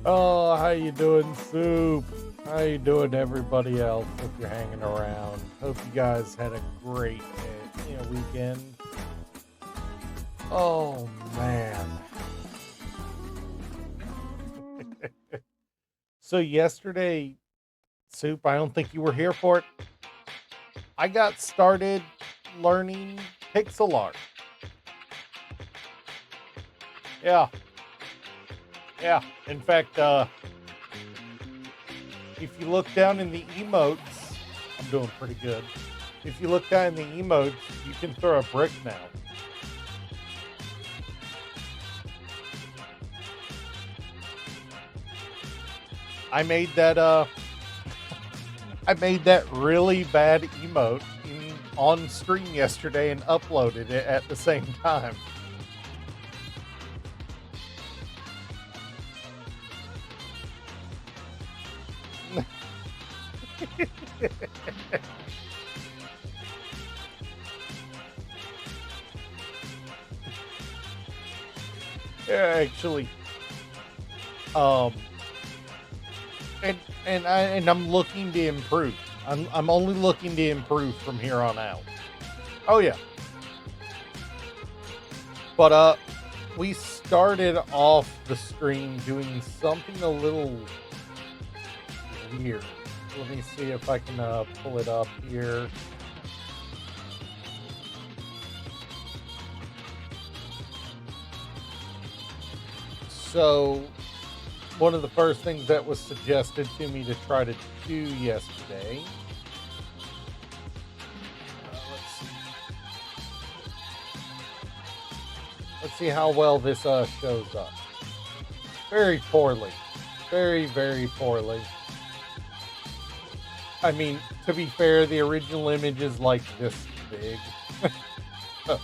Oh, how you doing, Soup? How you doing, everybody else? Hope you're hanging around. Hope you guys had a great weekend. Oh man. So yesterday, Soup, I don't think you were here for it. I got started learning pixel art. Yeah, yeah. In fact, if you look down in the emotes, I'm doing pretty good. If you look down in the emotes, you can throw a brick now. I made that I made that really bad emote on stream yesterday and uploaded it at the same time. Yeah, actually, um, and I'm looking to improve. I'm only looking to improve from here on out. Oh yeah, but we started off the stream doing something a little weird. Let me see if I can pull it up here. So, one of the first things that was suggested to me to try to do yesterday. Let's see. Let's see how well this shows up. Very poorly. Very, very poorly. I mean, to be fair, the original image is like this big. So,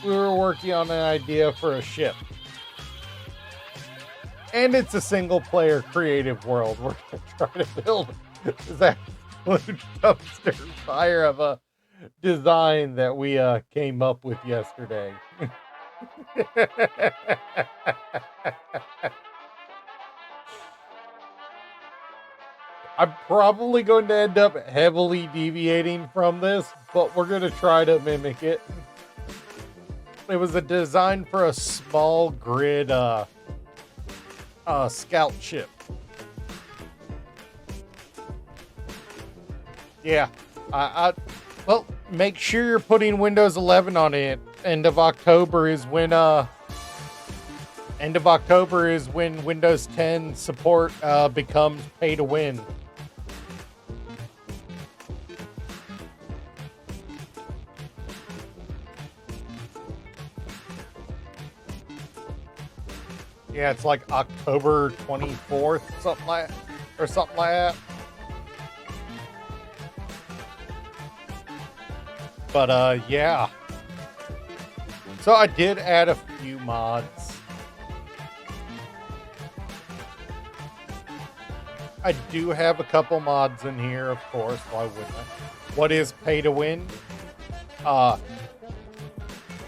we were working on an idea for a ship. And it's a single player creative world. We're trying to build this absolute dumpster fire of a design that we came up with yesterday. I'm probably going to end up heavily deviating from this, but we're going to try to mimic it. It was a design for a small grid scout ship. Yeah. Well, make sure you're putting Windows 11 on it. End of October is when Windows 10 support becomes pay to win. Yeah, it's like October 24th, something like that. But yeah. So I did add a few mods. I do have a couple mods in here, of course. Why wouldn't I? What is pay to win?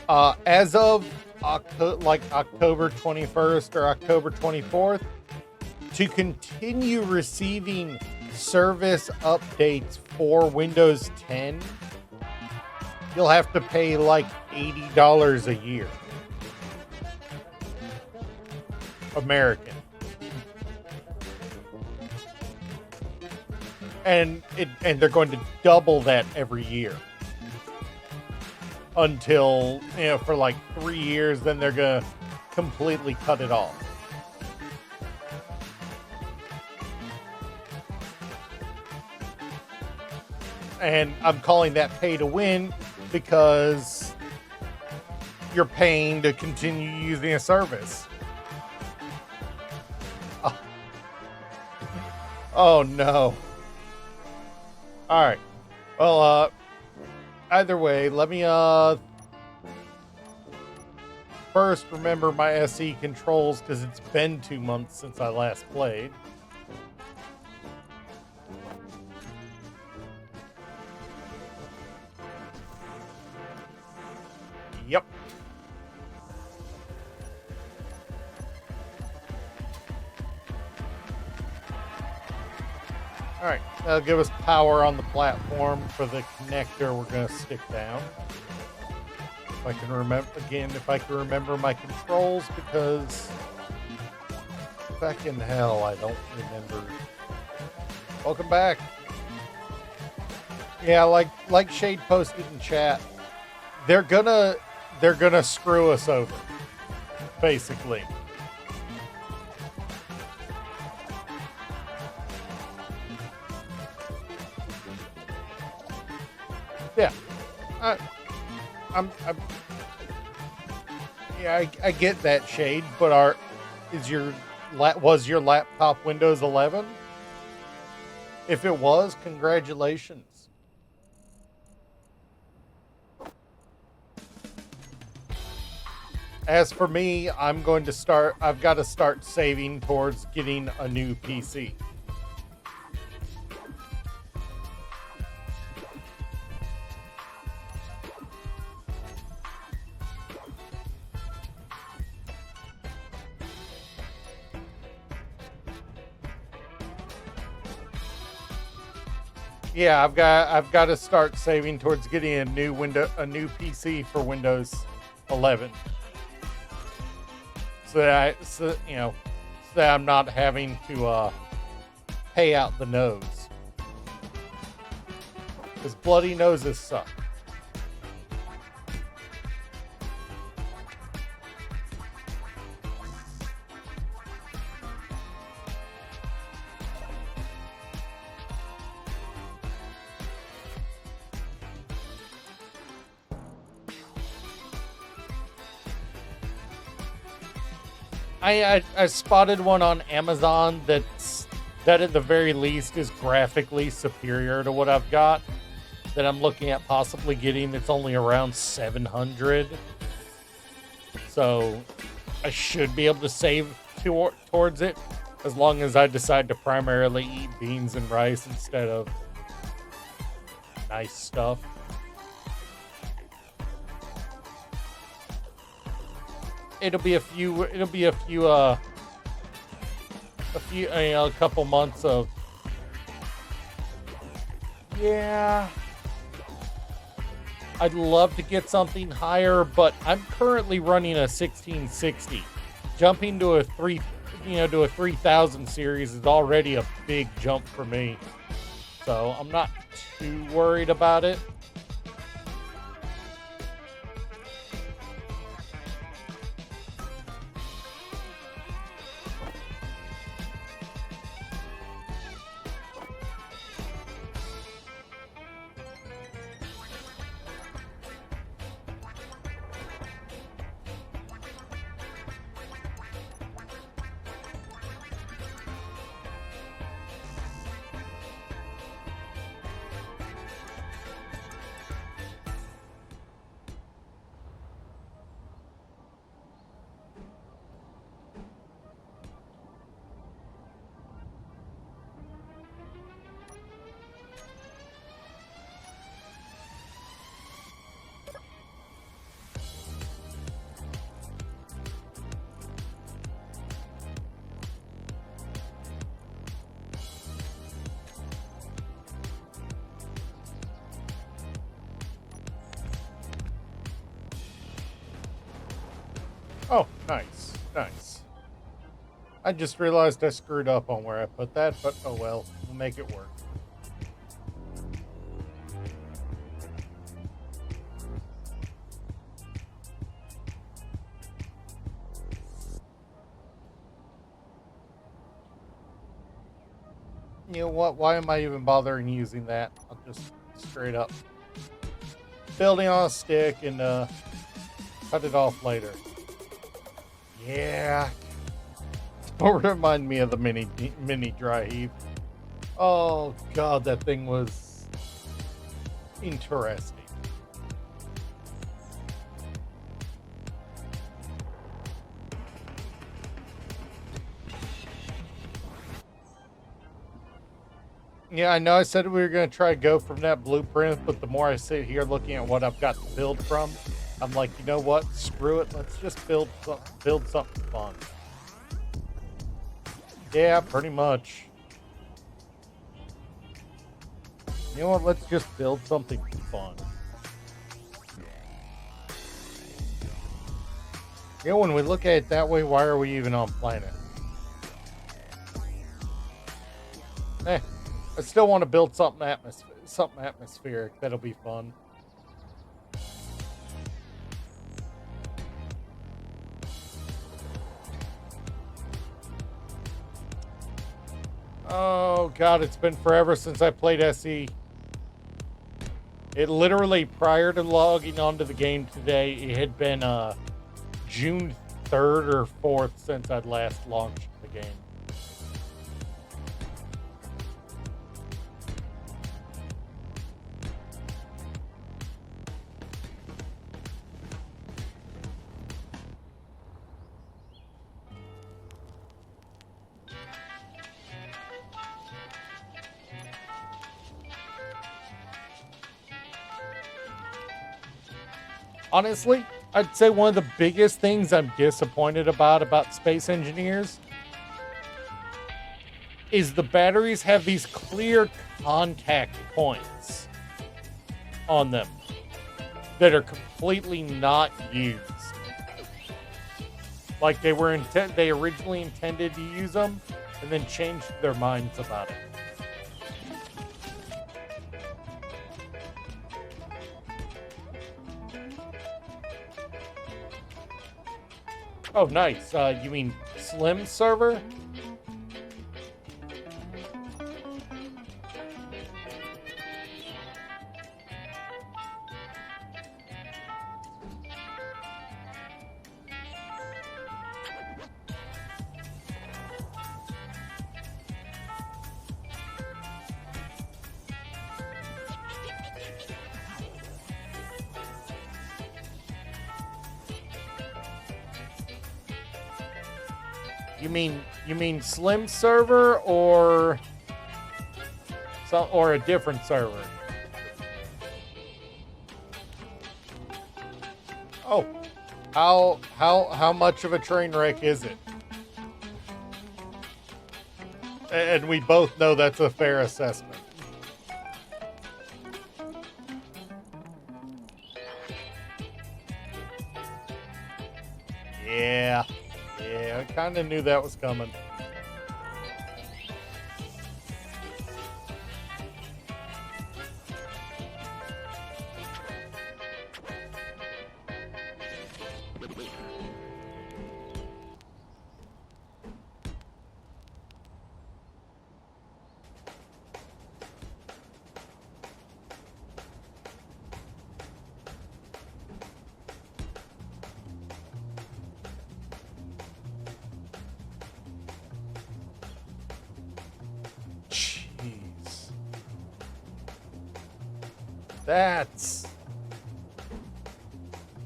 As of October 21st or October 24th, to continue receiving service updates for Windows 10, you'll have to pay like $80 a year. American. And they're going to double that every year. Until, for like 3 years, then they're going to completely cut it off. And I'm calling that pay to win because you're paying to continue using a service. Oh no. All right. Well, either way, let me first remember my SE controls because it's been 2 months since I last played. Yep. Alright, that'll give us power on the platform. For the connector, we're going to stick down. If I can remember, again, if I can remember my controls, because back in hell, I don't remember. Welcome back. Yeah, like Shade posted in chat, they're gonna screw us over, basically. Yeah, yeah, I get that, Shade, but was your laptop Windows 11? If it was, congratulations. As for me, I've got to start saving towards getting a new PC. Yeah, I've got to start saving towards getting a new PC for Windows 11. So that I'm not having to pay out the nose. Because bloody noses suck. I spotted one on Amazon that at the very least is graphically superior to what I've got, that I'm looking at possibly getting. It's only around 700, so I should be able to save towards it, as long as I decide to primarily eat beans and rice instead of nice stuff. It'll be a couple months of, yeah, I'd love to get something higher, but I'm currently running a 1660. Jumping to a 3000 series is already a big jump for me, so I'm not too worried about it. Oh, nice, nice. I just realized I screwed up on where I put that, but oh well, we'll make it work. You know what? Why am I even bothering using that? I'll just straight up building on a stick and cut it off later. Yeah. Don't remind me of the mini dry heap. Oh god, that thing was interesting. Yeah, I know I said we were going to try to go from that blueprint, but the more I sit here looking at what I've got to build from, I'm like, you know what? Screw it. Let's just build something fun. Yeah, pretty much. You know what? Let's just build something fun. You know, when we look at it that way, why are we even on planet? I still want to build something atmospheric. That'll be fun. Oh god, it's been forever since I played SE. It literally, prior to logging onto the game today, it had been June 3rd or 4th since I'd last launched the game. Honestly, I'd say one of the biggest things I'm disappointed about Space Engineers is the batteries have these clear contact points on them that are completely not used. Like they originally intended to use them and then changed their minds about it. Oh, nice. You mean Slim server? You mean Slim server or a different server? Oh, how much of a train wreck is it? And we both know that's a fair assessment. Yeah, I kind of knew that was coming.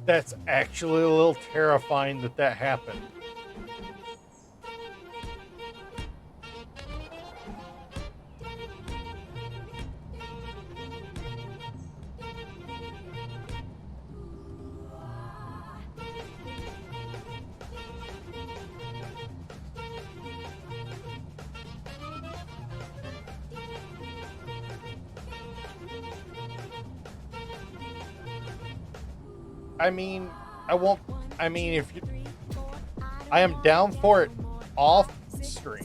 That's actually a little terrifying that happened. If you, I am down for it off stream.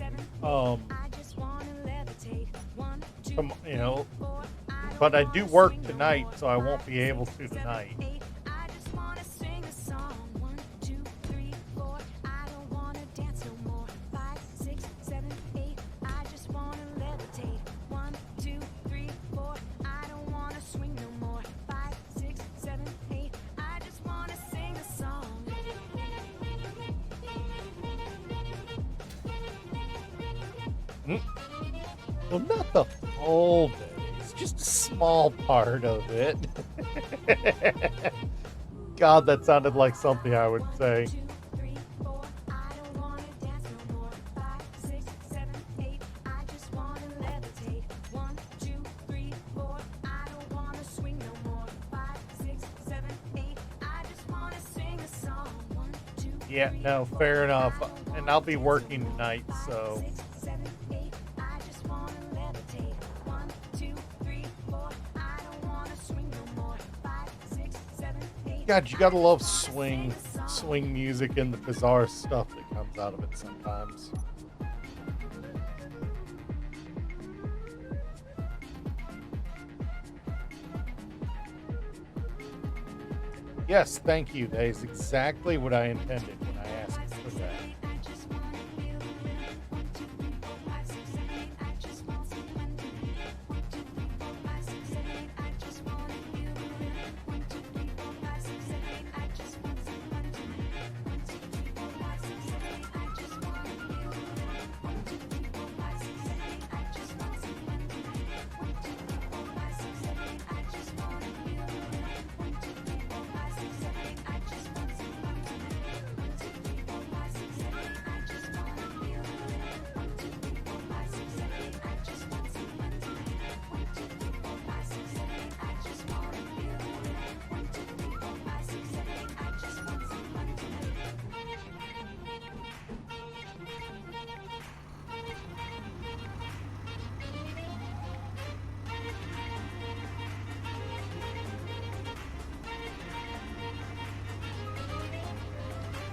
But I do work tonight, so I won't be able to tonight. Well, not the whole day. It's just a small part of it. God, that sounded like something I would say. Yeah, no, fair enough. And I'll be working tonight, so... God, you gotta love swing music and the bizarre stuff that comes out of it sometimes. Yes, thank you. That is exactly what I intended when I asked for that.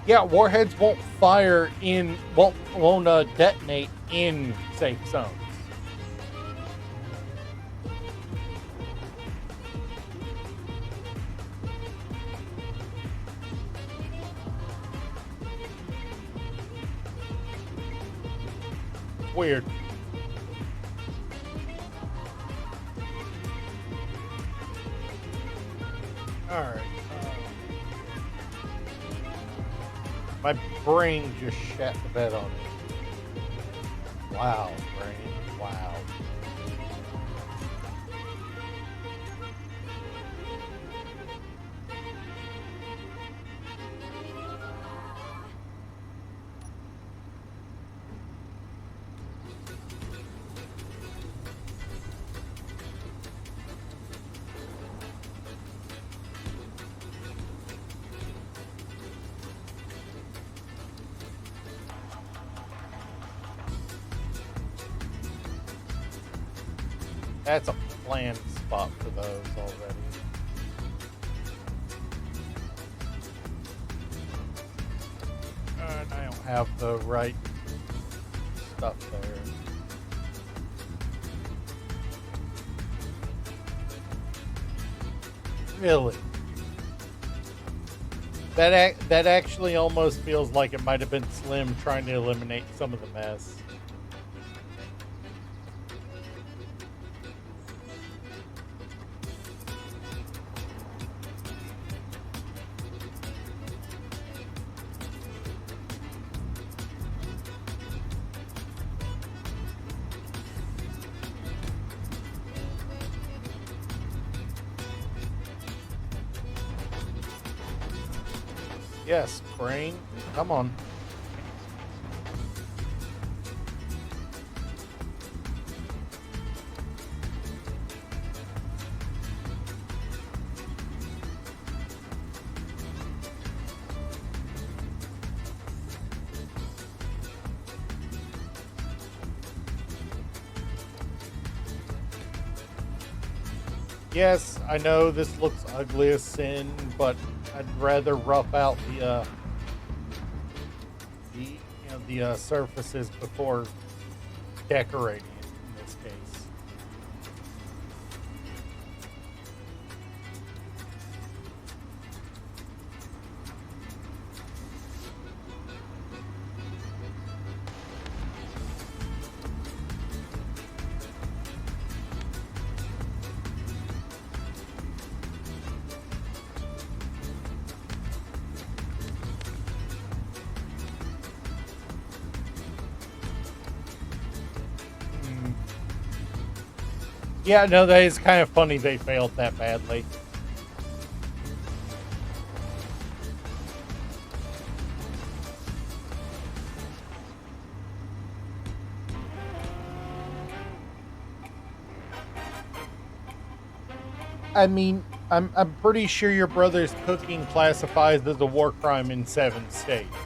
Yeah, warheads won't fire in won't detonate in safe zones. Weird. All right. My brain just shat the bed on it. Wow, brain. Wow. That's a planned spot for those already. And I don't have the right stuff there. Really? That actually almost feels like it might have been Slim trying to eliminate some of the mess. Yes, brain. Come on. Yes, I know this looks ugly as sin, but I'd rather rough out the surfaces before decorating it in this case. Yeah, no, that is kind of funny they failed that badly. I mean, I'm pretty sure your brother's cooking classifies as a war crime in 7 states.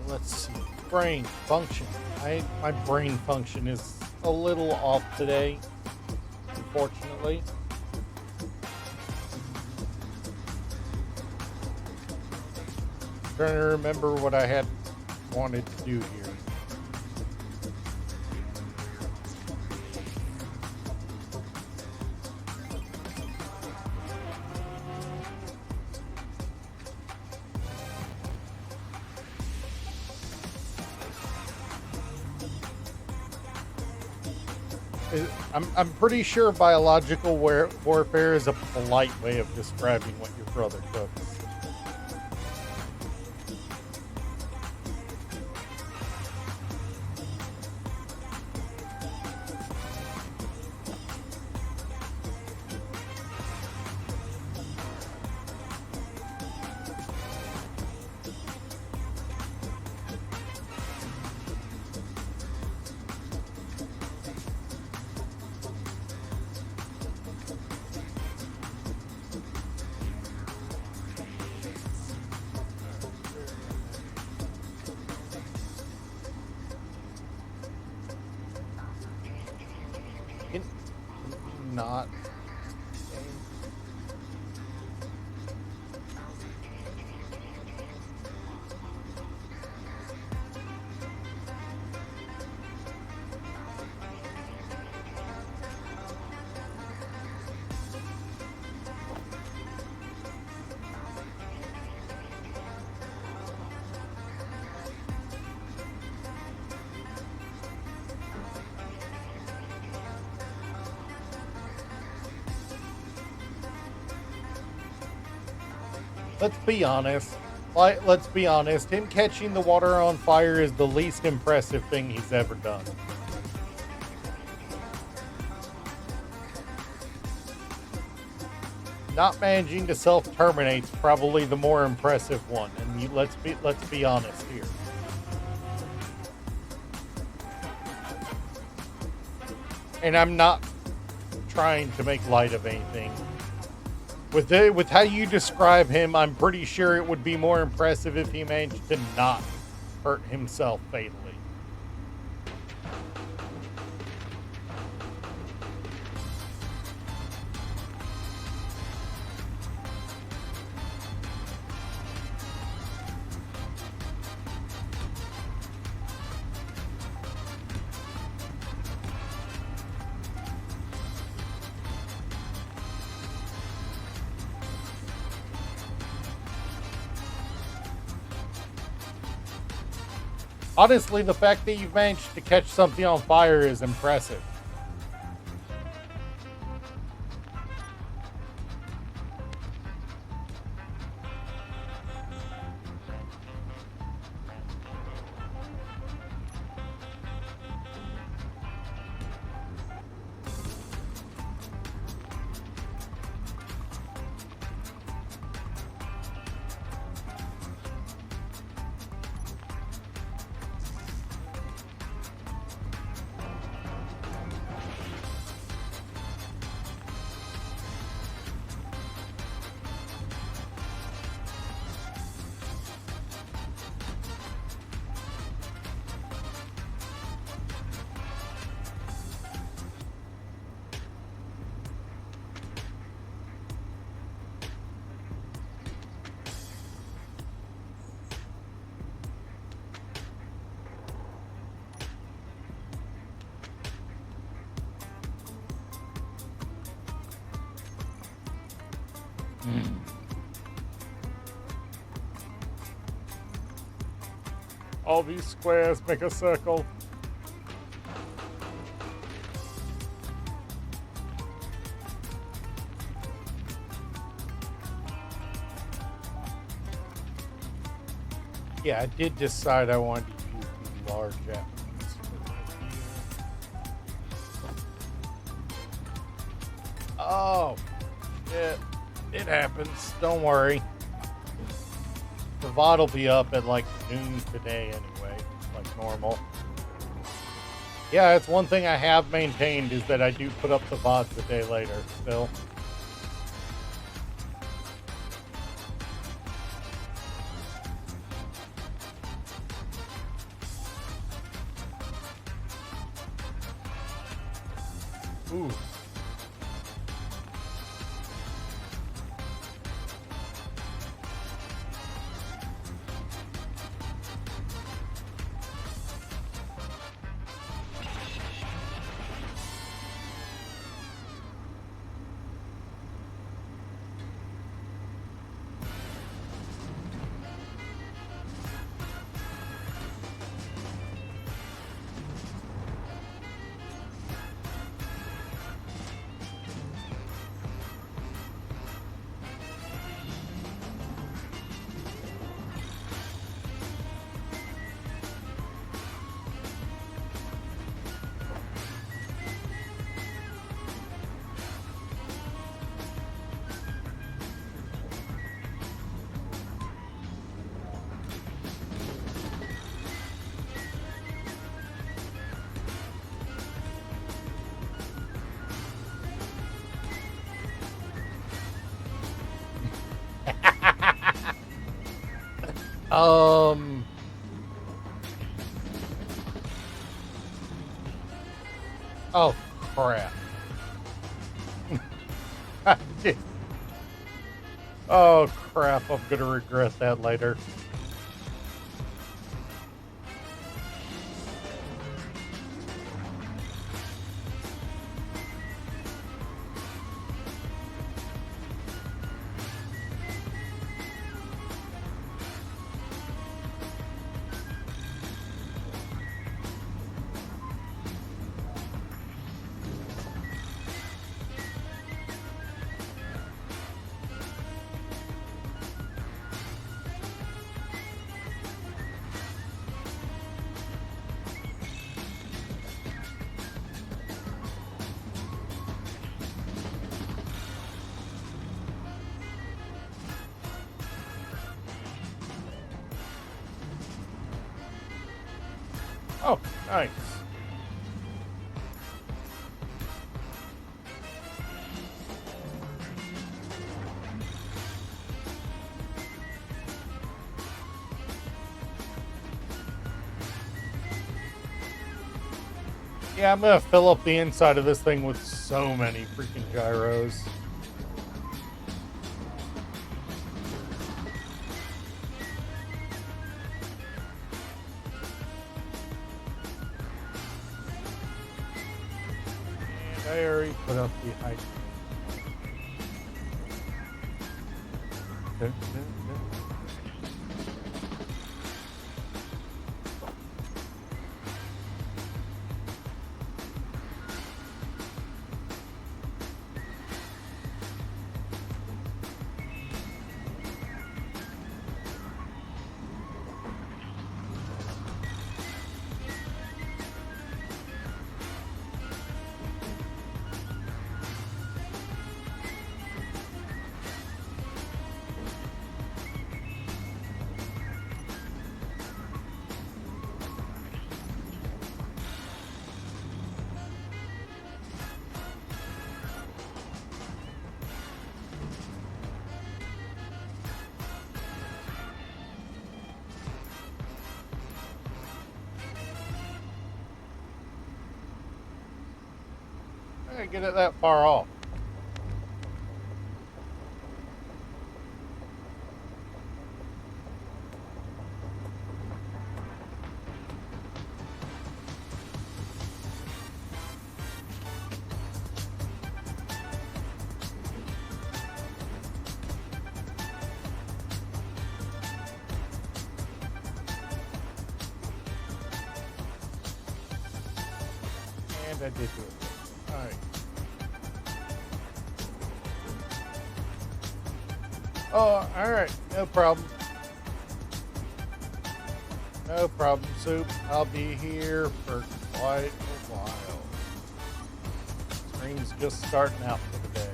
Let's see. Brain function. My brain function is a little off today, unfortunately. Trying to remember what I had wanted to do here. I'm pretty sure biological warfare is a polite way of describing what your brother cooks. Not. Let's be honest. Let's be honest. Him catching the water on fire is the least impressive thing he's ever done. Not managing to self-terminate is probably the more impressive one. And let's be honest here. And I'm not trying to make light of anything. With how you describe him, I'm pretty sure it would be more impressive if he managed to not hurt himself fatally. Honestly, the fact that you've managed to catch something on fire is impressive. All these squares make a circle. Yeah, I did decide I wanted to use the large Japanese. Oh, shit. It happens. Don't worry. The VOD will be up at like noon today anyway, like normal. Yeah, it's one thing I have maintained is that I do put up the VODs a day later still. Ooh. Um. Oh, crap. Oh, crap. I'm going to regret that later. Oh, nice. Yeah, I'm gonna fill up the inside of this thing with so many freaking gyros. And I already put up the height. I get it that far off. And I did do it. Alright. Oh, alright. No problem. No problem, Soup. I'll be here for quite a while. Stream's just starting out for the day.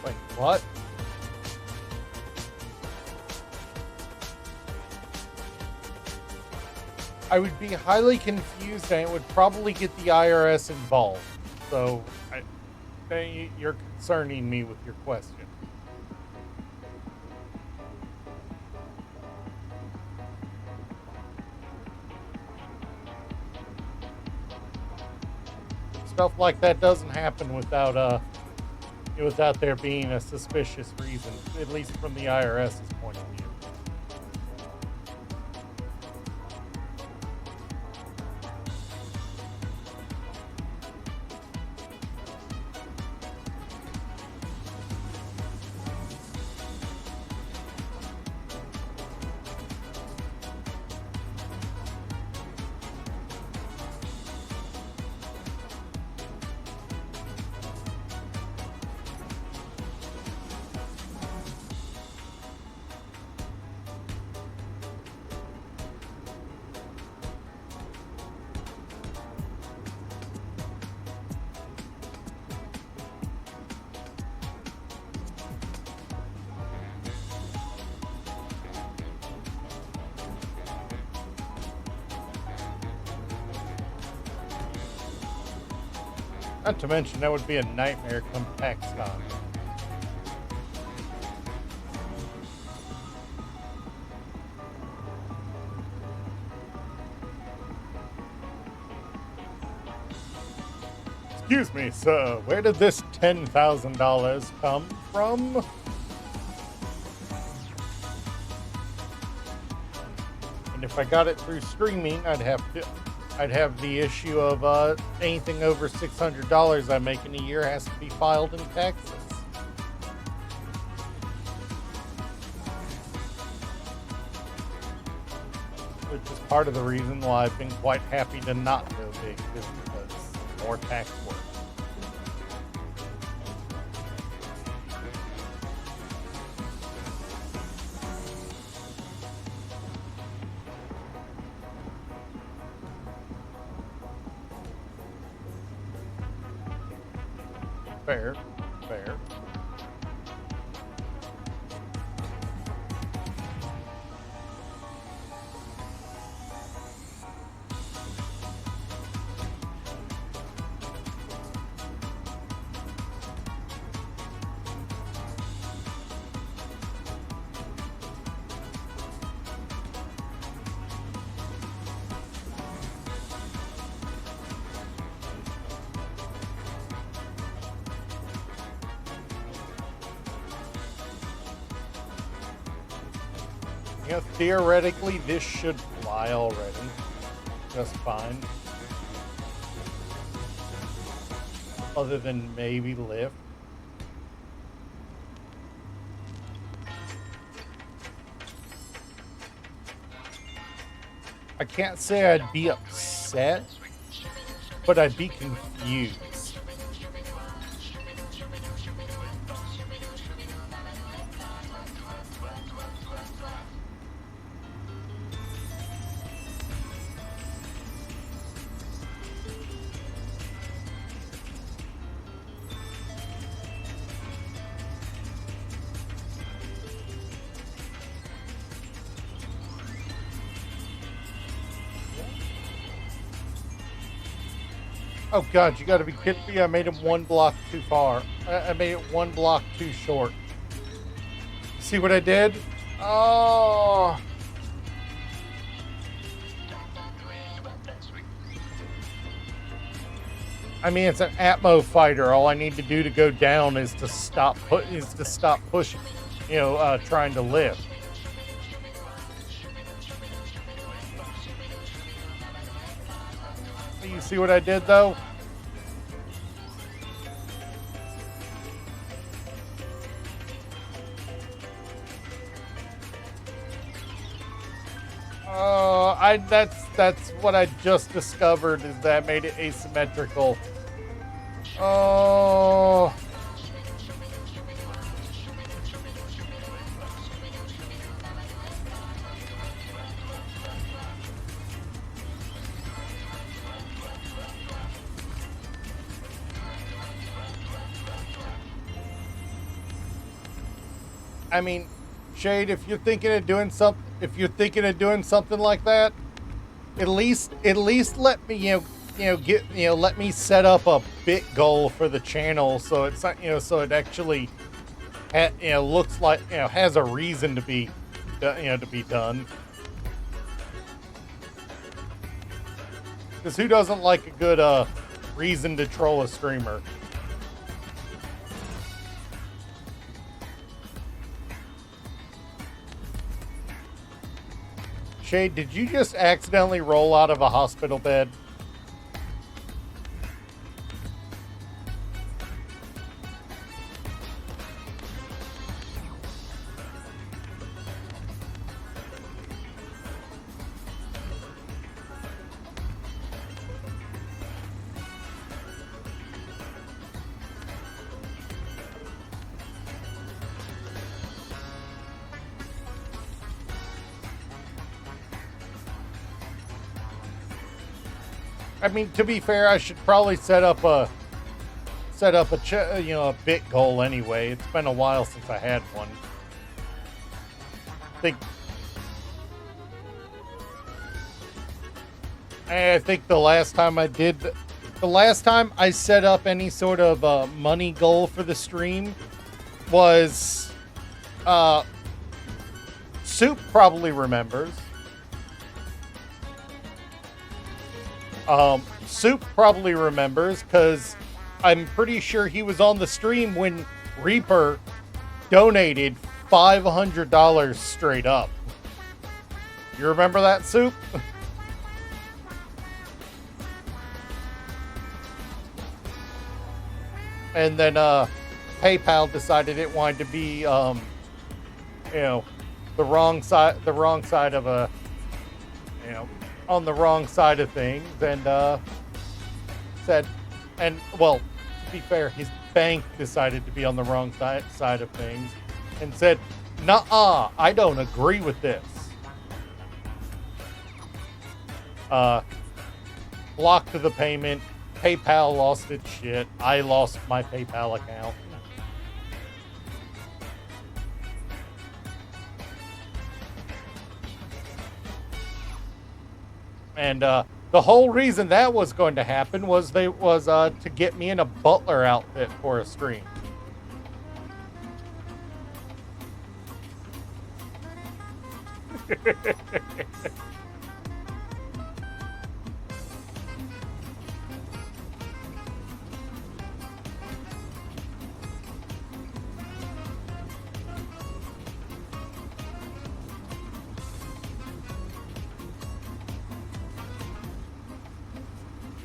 Wait, what? I would be highly confused and it would probably get the IRS involved. So, you're concerning me with your question. Stuff like that doesn't happen without there being a suspicious reason, at least from the IRS's point of view. Not to mention, that would be a nightmare come tax time. Excuse me, sir, where did this $10,000 come from? And if I got it through streaming, I'd have the issue of anything over $600 I make in a year has to be filed in taxes. Which is part of the reason why I've been quite happy to not go big, just because more tax work. Fair, fair. You know, theoretically, this should fly already. Just fine. Other than maybe lift. I can't say I'd be upset, but I'd be confused. Oh god, you gotta be kidding me. I made him one block too far. I made it one block too short. See what I did? Oh. I mean, it's an Atmo fighter. All I need to do to go down is to stop pushing, trying to lift. You see what I did, though? That's what I just discovered, is that made it asymmetrical. Oh. I mean, Shade, if you're thinking of doing something like that, at least let me let me set up a bit goal for the channel so it's not, so it actually looks like, has a reason to be to be done. Because who doesn't like a good reason to troll a streamer? Shade, did you just accidentally roll out of a hospital bed? I mean, to be fair, I should probably set up a a bit goal anyway. It's been a while since I had one. I think the last time I set up any sort of money goal for the stream was Soup probably remembers. Soup probably remembers because I'm pretty sure he was on the stream when Reaper donated $500 straight up. You remember that, Soup? And then PayPal decided it wanted to be the wrong side of a on the wrong side of things, and said, and well, to be fair, his bank decided to be on the wrong side of things and said, "Nuh-uh, I don't agree with this." Blocked the payment. PayPal lost its shit. I lost my PayPal account. And the whole reason that was going to happen was to get me in a butler outfit for a stream.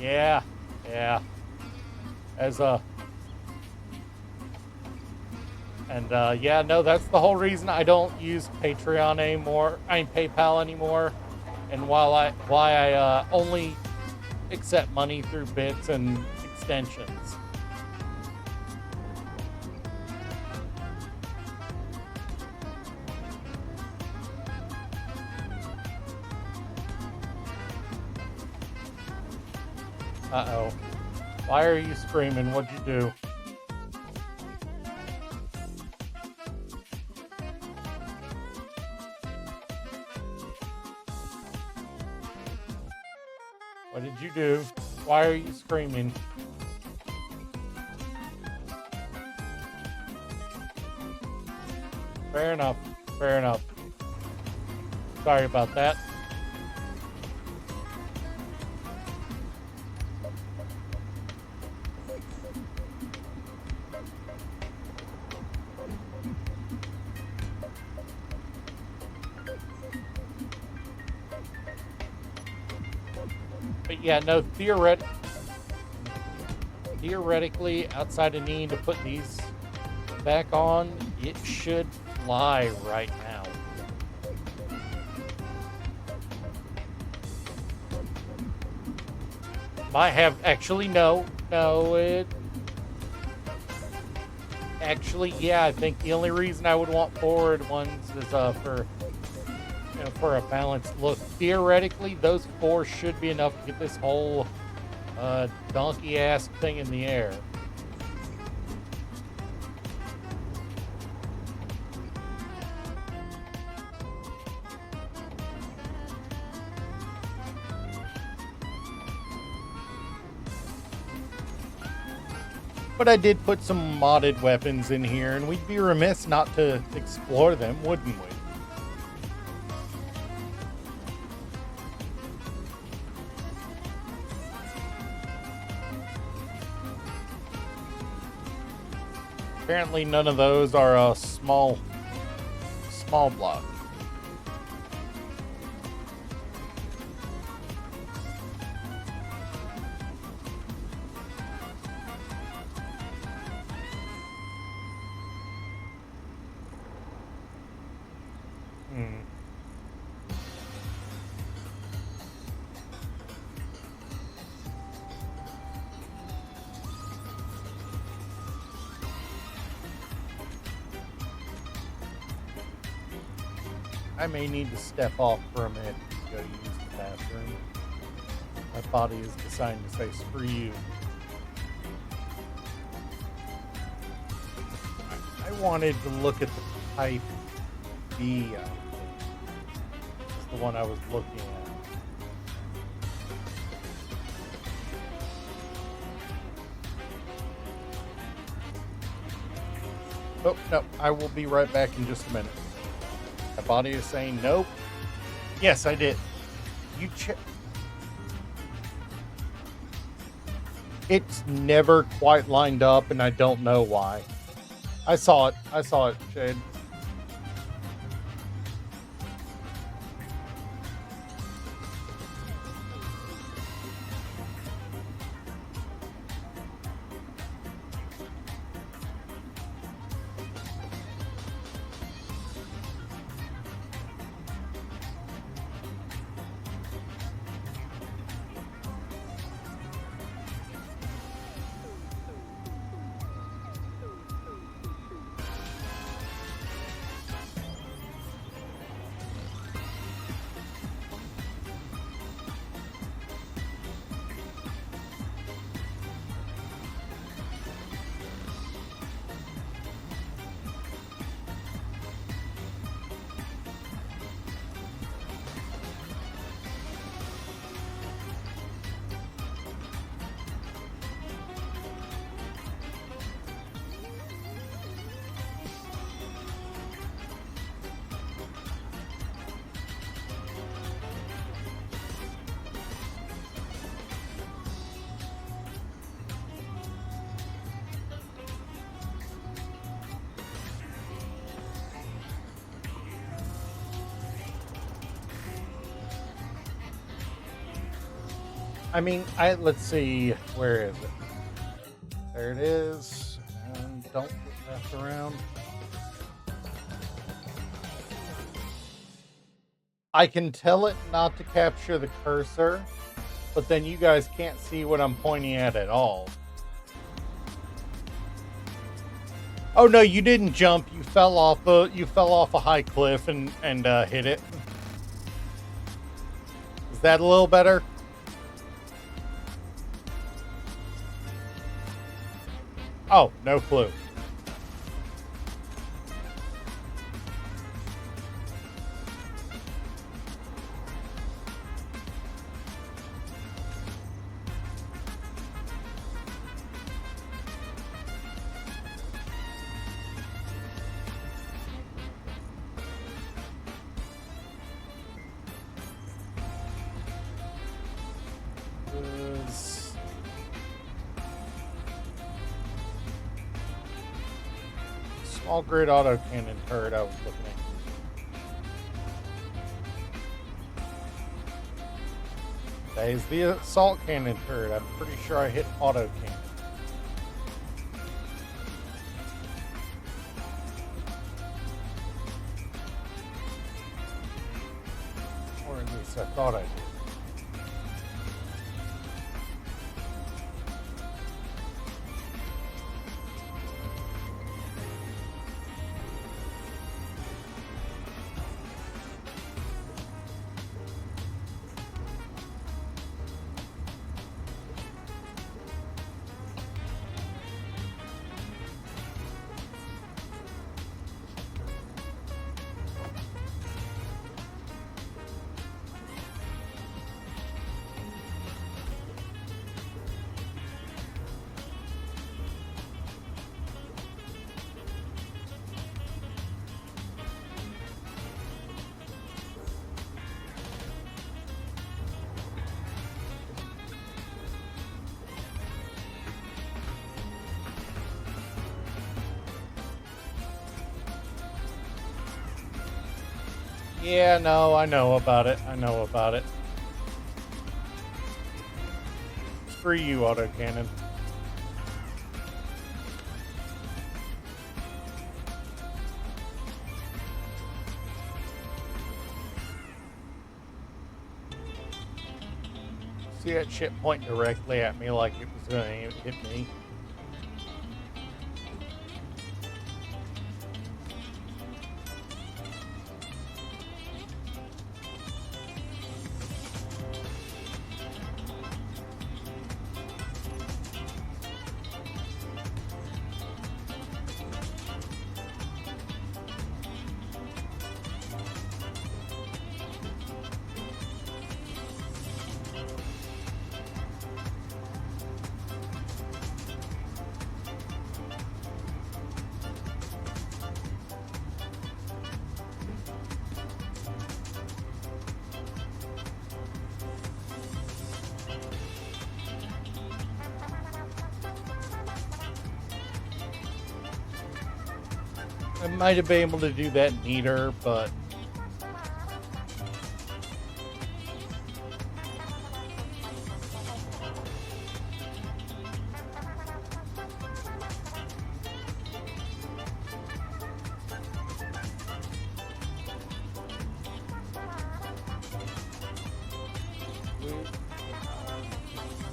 Yeah. Yeah, no, that's the whole reason I don't use Patreon anymore. I mean PayPal anymore, and why I only accept money through bits and extensions. Uh-oh. Why are you screaming? What'd you do? What did you do? Why are you screaming? Fair enough. Sorry about that. But yeah, no, theoretically, outside of needing to put these back on, it should fly right now. Might have, actually, no, it, actually, yeah, I think the only reason I would want forward ones is for a balanced look. Theoretically, those four should be enough to get this whole donkey ass thing in the air. But I did put some modded weapons in here, and we'd be remiss not to explore them, wouldn't we? Apparently none of those are small block. I may need to step off for a minute to go use the bathroom. My body is deciding to say, screw you. I wanted to look at the Type B, I think. It's the one I was looking at. Oh, no, I will be right back in just a minute. My body is saying nope. Yes, I did. You check. It's never quite lined up, and I don't know why. I saw it, Shade. I mean, let's see, where is it? There it is. And don't mess around. I can tell it not to capture the cursor, but then you guys can't see what I'm pointing at all. Oh no, you didn't jump. You fell off a high cliff and hit it. Is that a little better? Oh, no clue. Small grid autocannon turret I was looking at. That is the assault cannon turret. I'm pretty sure I hit autocannon. Or at least I thought I did. Yeah, no, I know about it. I know about it. Screw you, autocannon. See that shit point directly at me like it was gonna hit me. I might have been able to do that neater, but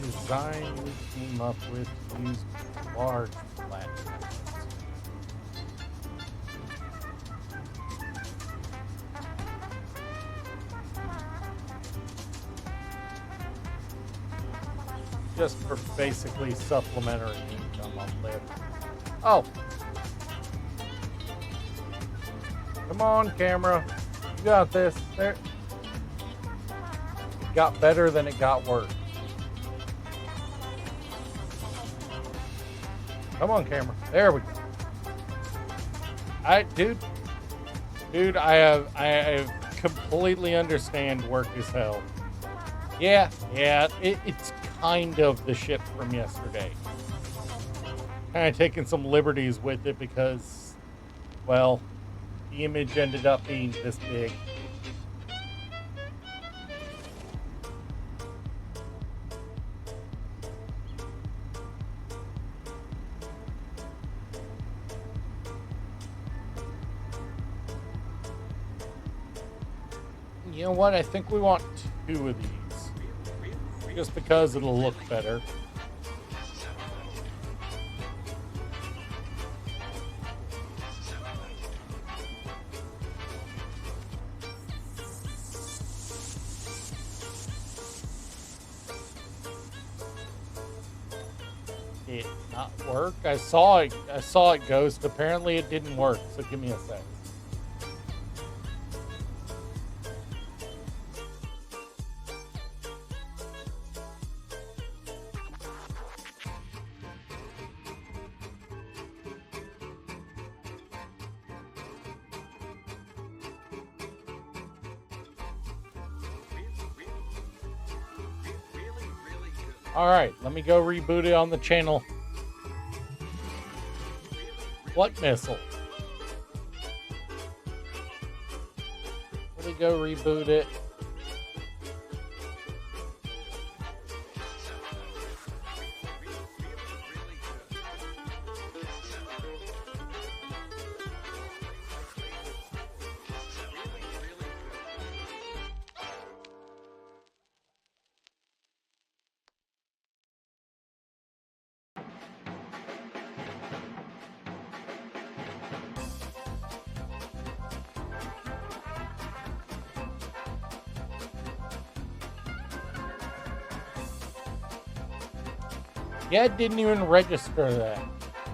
design we came up with used large flat panels. Just for basically supplementary income on live. Oh. Come on, camera. You got this. There. It got better than it got worse. Come on, camera. There we go. Dude, I completely understand work as hell. Yeah, it's kind of the ship from yesterday. Kind of taking some liberties with it because, well, the image ended up being this big. You know what? I think we want 2 of these. Just because it'll look better. Did not work. I saw it ghost. Apparently it didn't work, so give me a sec. Alright, let me go reboot it on the channel. What missile? Let me go reboot it. Yeah, it didn't even register that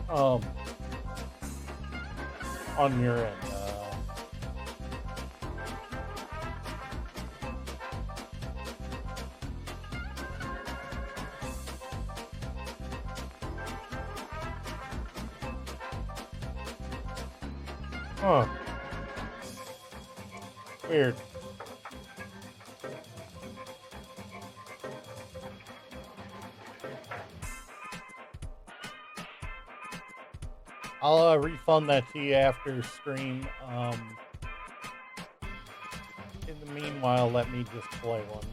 on your end. Huh. Weird. I'll refund that to you after stream. In the meanwhile, let me just play one.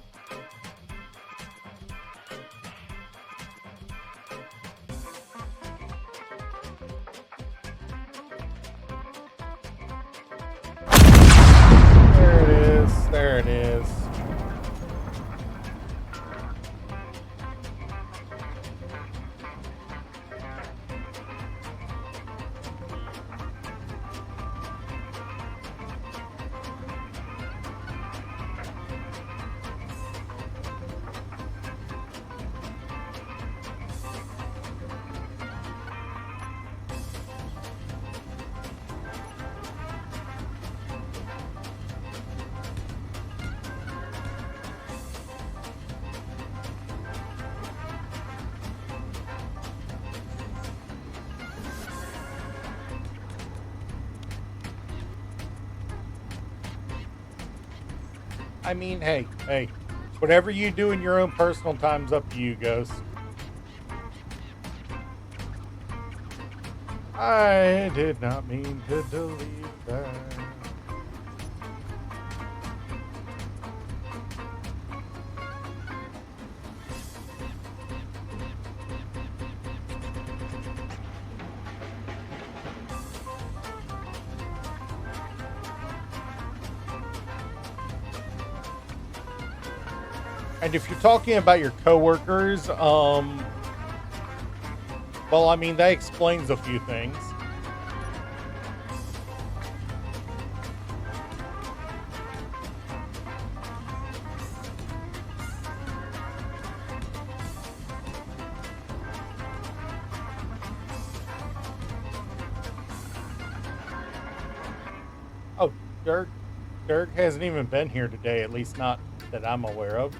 There it is. There it is. I mean, hey, whatever you do in your own personal time's up to you, Ghost. I did not mean to delete that. And if you're talking about your coworkers, well, I mean, that explains a few things. Oh, Dirk hasn't even been here today, at least not that I'm aware of.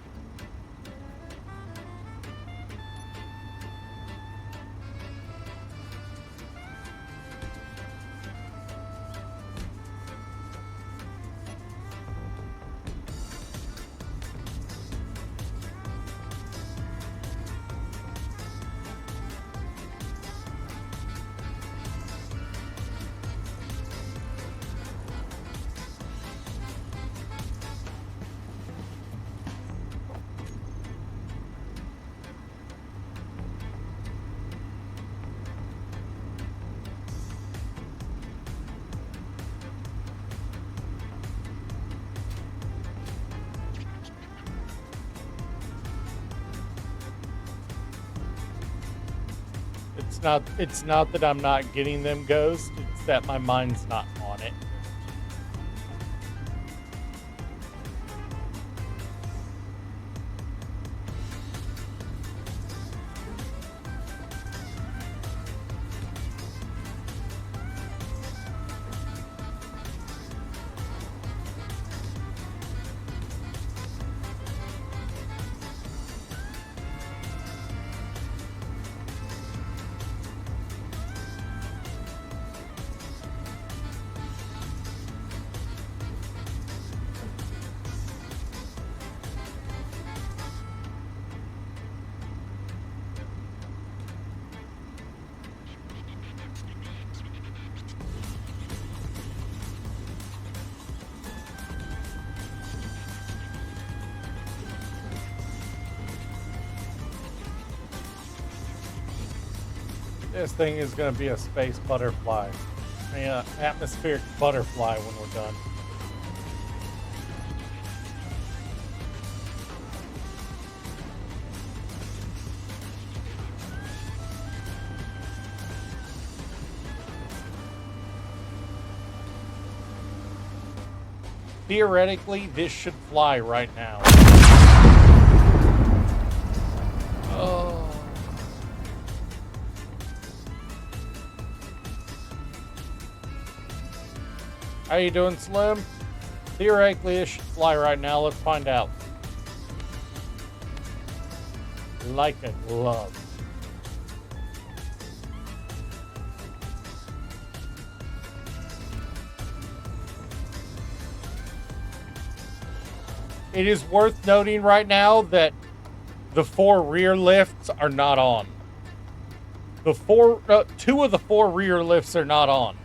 It's not that I'm not getting them, Ghost. It's that my mind's not on it. This thing is going to be a space butterfly. An atmospheric butterfly when we're done. Theoretically, this should fly right now. Oh. How you doing, Slim? Theoretically, it should fly right now. Let's find out. Like a glove. It is worth noting right now that the 4 rear lifts are not on. The 2 of the 4 rear lifts are not on.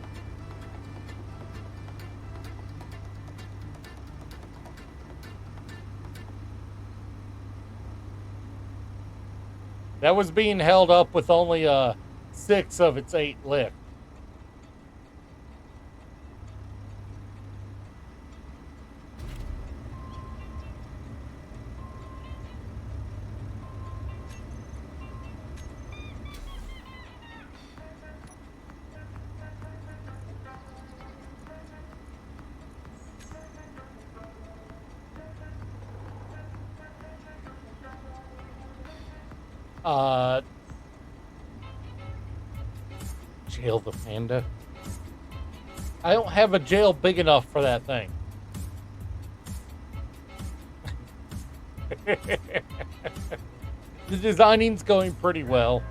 That was being held up with only 6 of its 8 lift. Jail the panda. I don't have a jail big enough for that thing. The designing's going pretty well.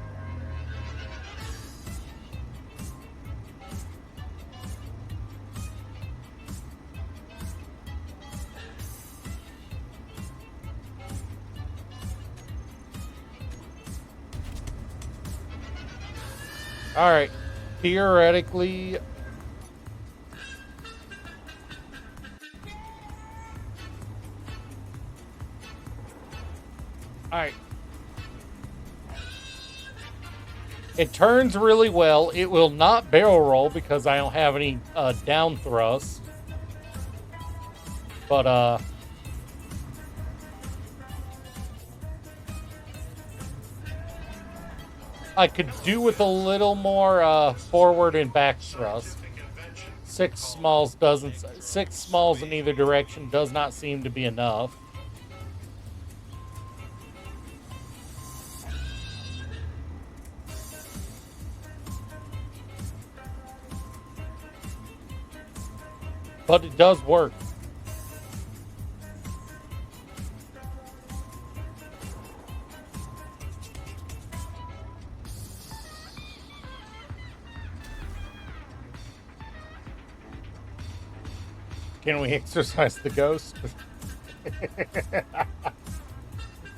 All right. Theoretically, all right. It turns really well. It will not barrel roll because I don't have any down thrust. But I could do with a little more forward and back thrust. 6 smalls in either direction does not seem to be enough. But it does work. Can we exercise the ghost?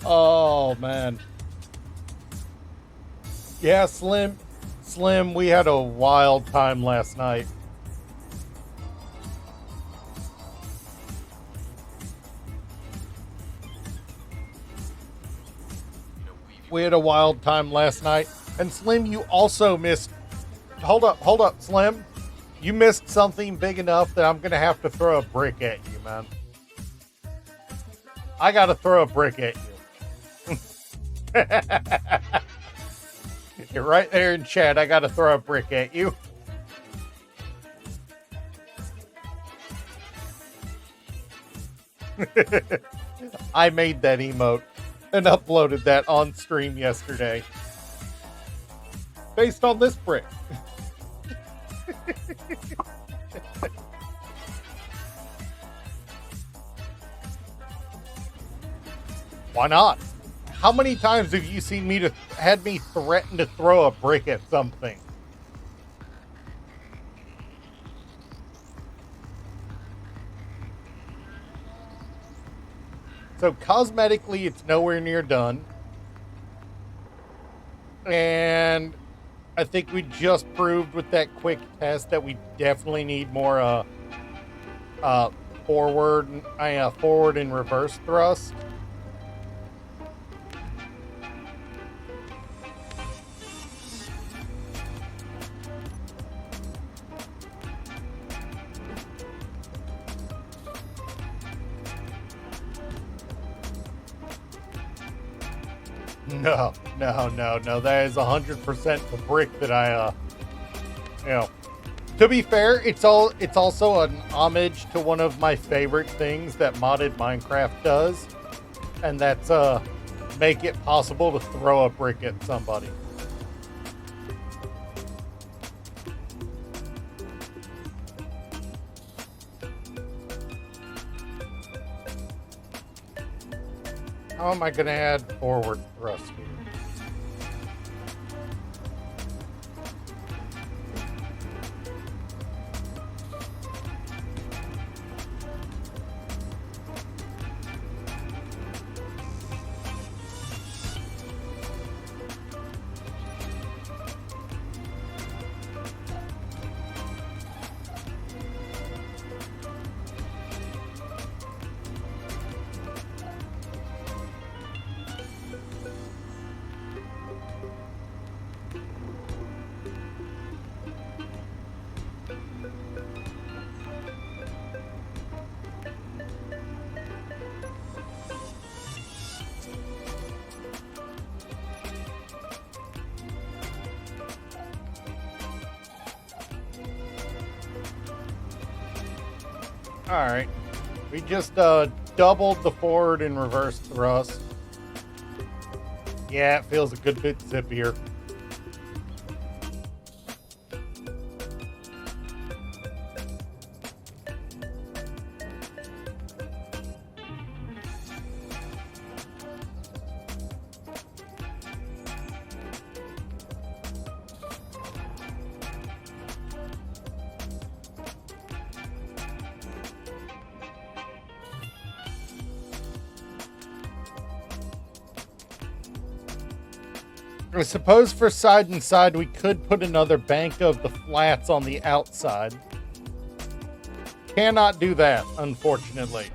Oh, man. Yeah, Slim, we had a wild time last night. We had a wild time last night. And Slim, you also missed... Hold up, Slim. You missed something big enough that I'm going to have to throw a brick at you, man. I got to throw a brick at you. You're right there in chat. I got to throw a brick at you. I made that emote and uploaded that on stream yesterday. Based on this brick. Why not? How many times have you seen me had me threaten to throw a brick at something? So cosmetically, it's nowhere near done. And I think we just proved with that quick test that we definitely need more forward and reverse thrust. No. That is 100% the brick that I, To be fair, it's also an homage to one of my favorite things that modded Minecraft does, and that's make it possible to throw a brick at somebody. How am I going to add forward thrust here? Alright. We just doubled the forward and reverse thrust. Yeah, it feels a good bit zippier. I suppose for side and side, we could put another bank of the flats on the outside. Cannot do that, unfortunately.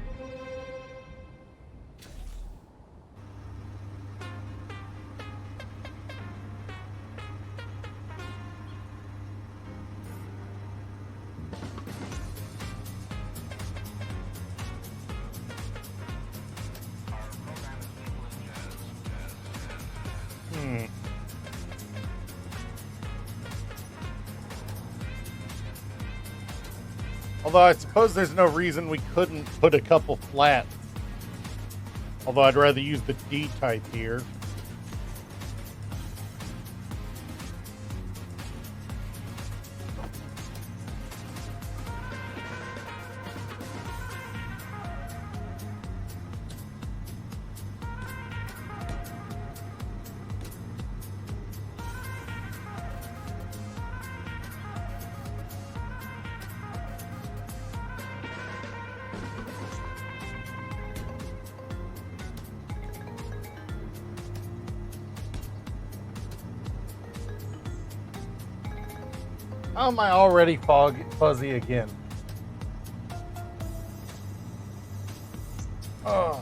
Although I suppose there's no reason we couldn't put a couple flats. Although I'd rather use the D-type here. How am I already fuzzy again? Oh.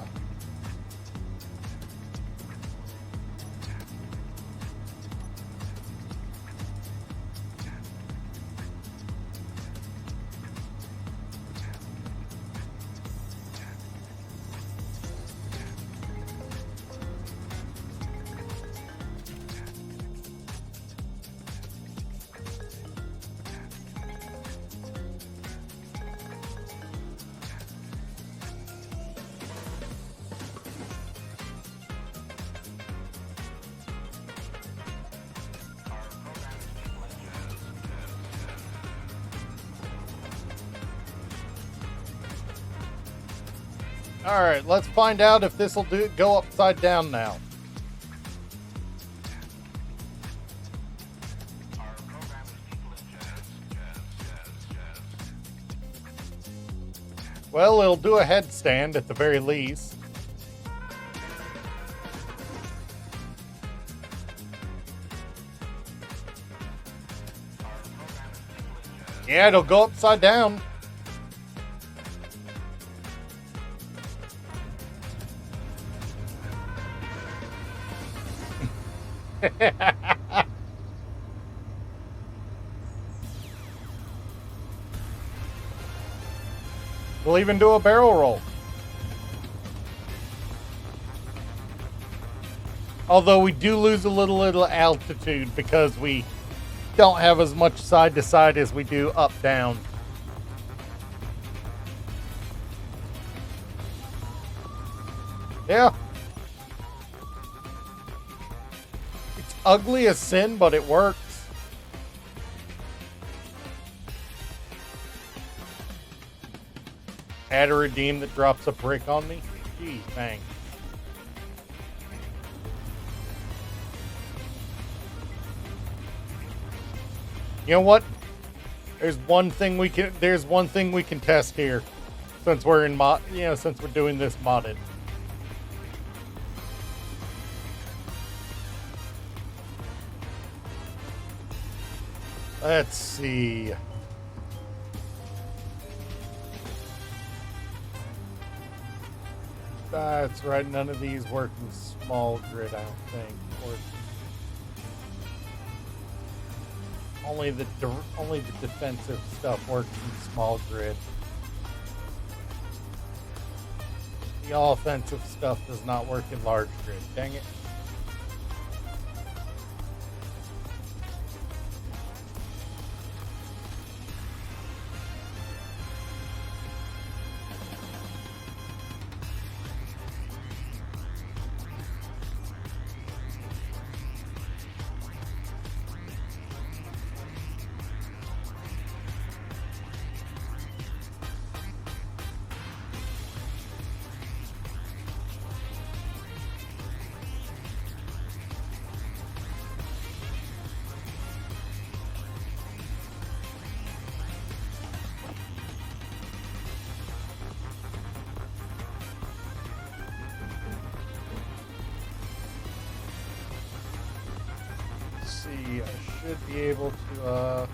All right, let's find out if this will go upside down now. Well, it'll do a headstand at the very least. Yeah, it'll go upside down. We'll even do a barrel roll. Although we do lose a little altitude because we don't have as much side to side as we do up down. Yeah. It's ugly as sin, but it works. Add a redeem that drops a brick on me? Gee, thanks. You know what? There's one thing we can test here. Since we're in since we're doing this modded. Let's see. That's right, none of these work in small grid, I don't think. Or only the defensive stuff works in small grid. The offensive stuff does not work in large grid. Dang it. should be able to,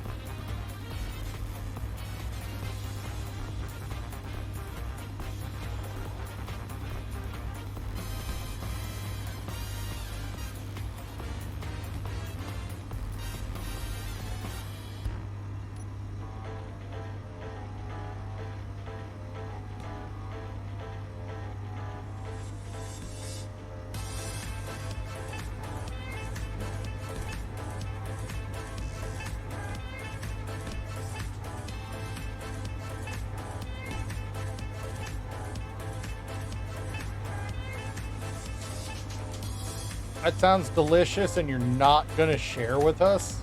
that sounds delicious and you're not gonna share with us?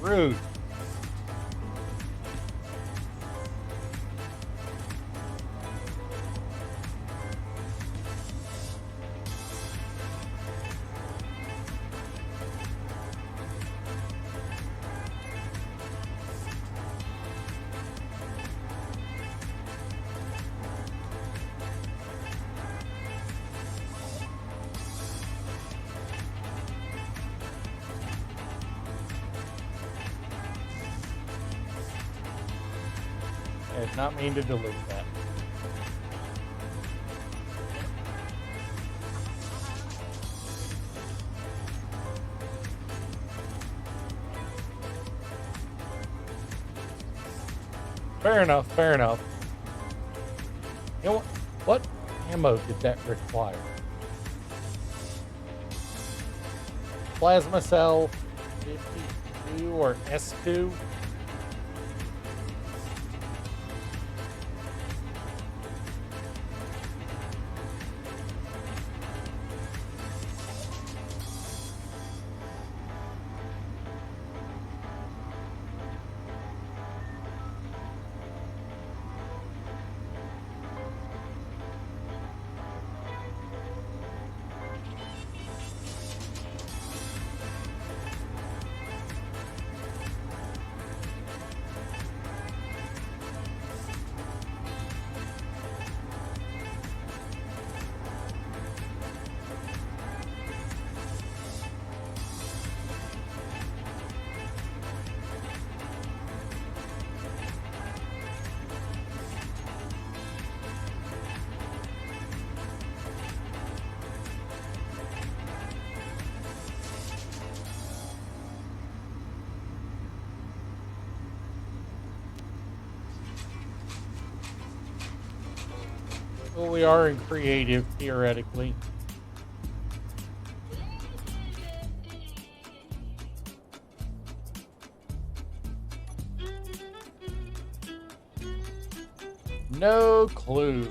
Rude. I did not mean to delete that. Fair enough, fair enough. You know what ammo did that require? Plasma cell 52 or S2? Well, we are in creative, theoretically. No clue.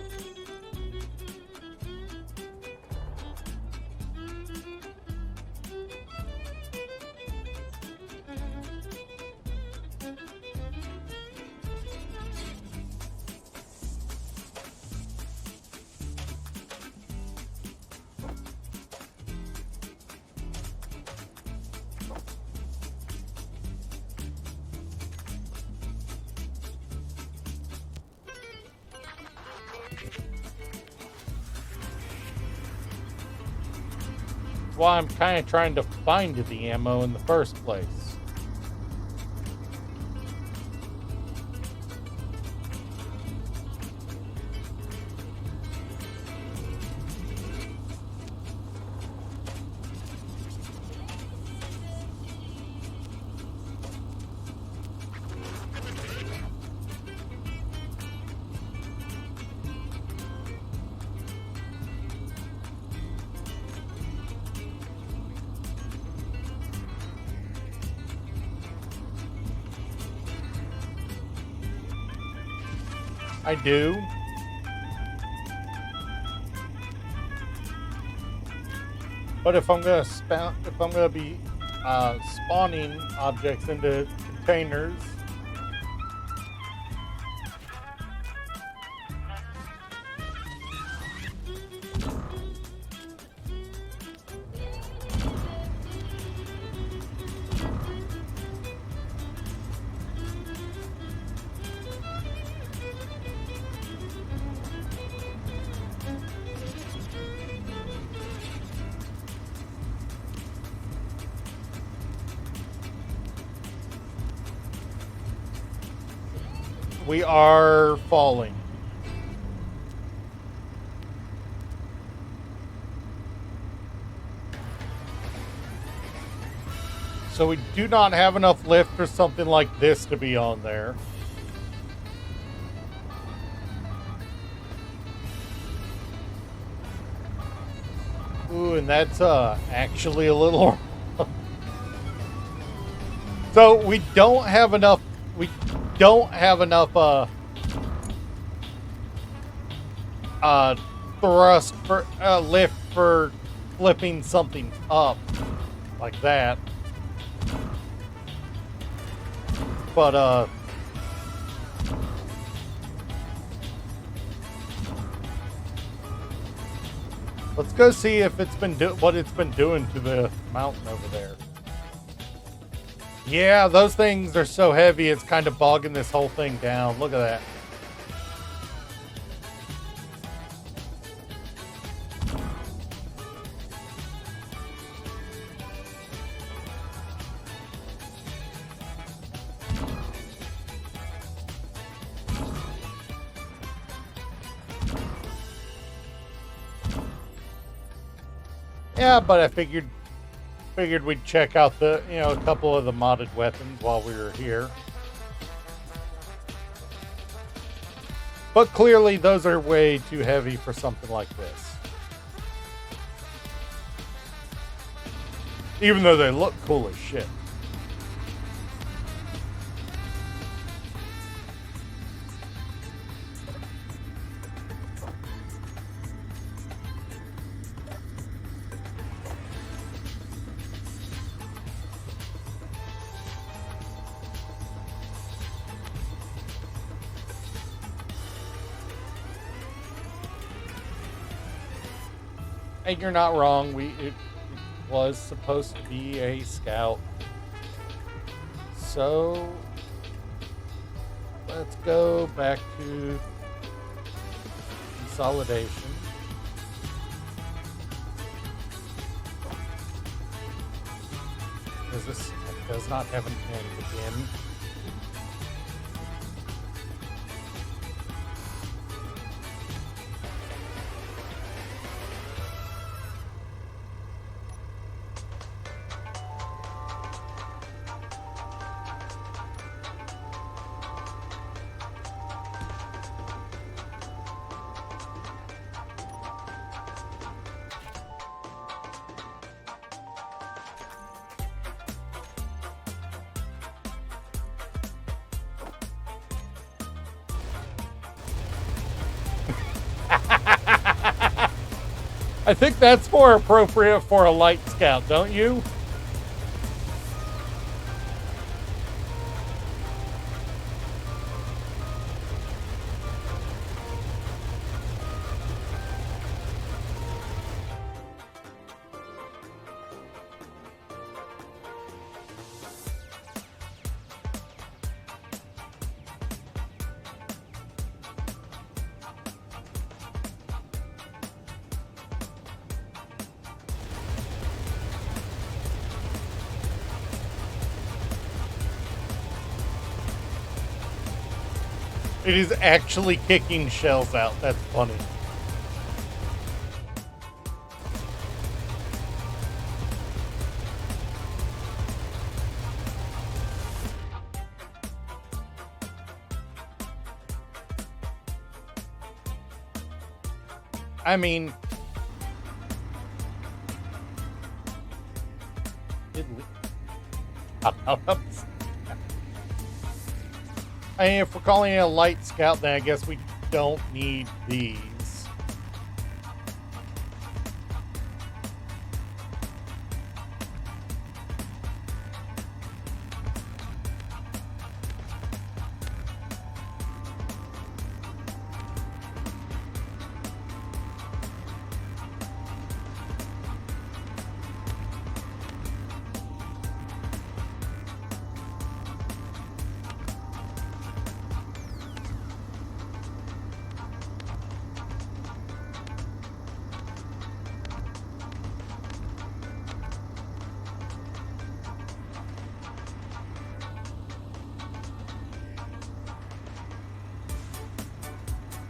Why I'm kind of trying to find the ammo in the first place. I do. But if I'm gonna be spawning objects into containers, we are falling. So we do not have enough lift for something like this to be on there. Ooh, and that's actually a little... So we don't have enough thrust for lift for flipping something up like that. But let's go see if it's been what it's been doing to the mountain over there. Yeah, those things are so heavy, it's kind of bogging this whole thing down. Look at that. Yeah, but I figured we'd check out the, a couple of the modded weapons while we were here. But clearly those are way too heavy for something like this. Even though they look cool as shit. And you're not wrong. It was supposed to be a scout. So let's go back to consolidation. Because this does not have an end again. I think that's more appropriate for a light scout, don't you? It is actually kicking shells out. That's funny. I mean, if we're calling it a light scout, then I guess we don't need these.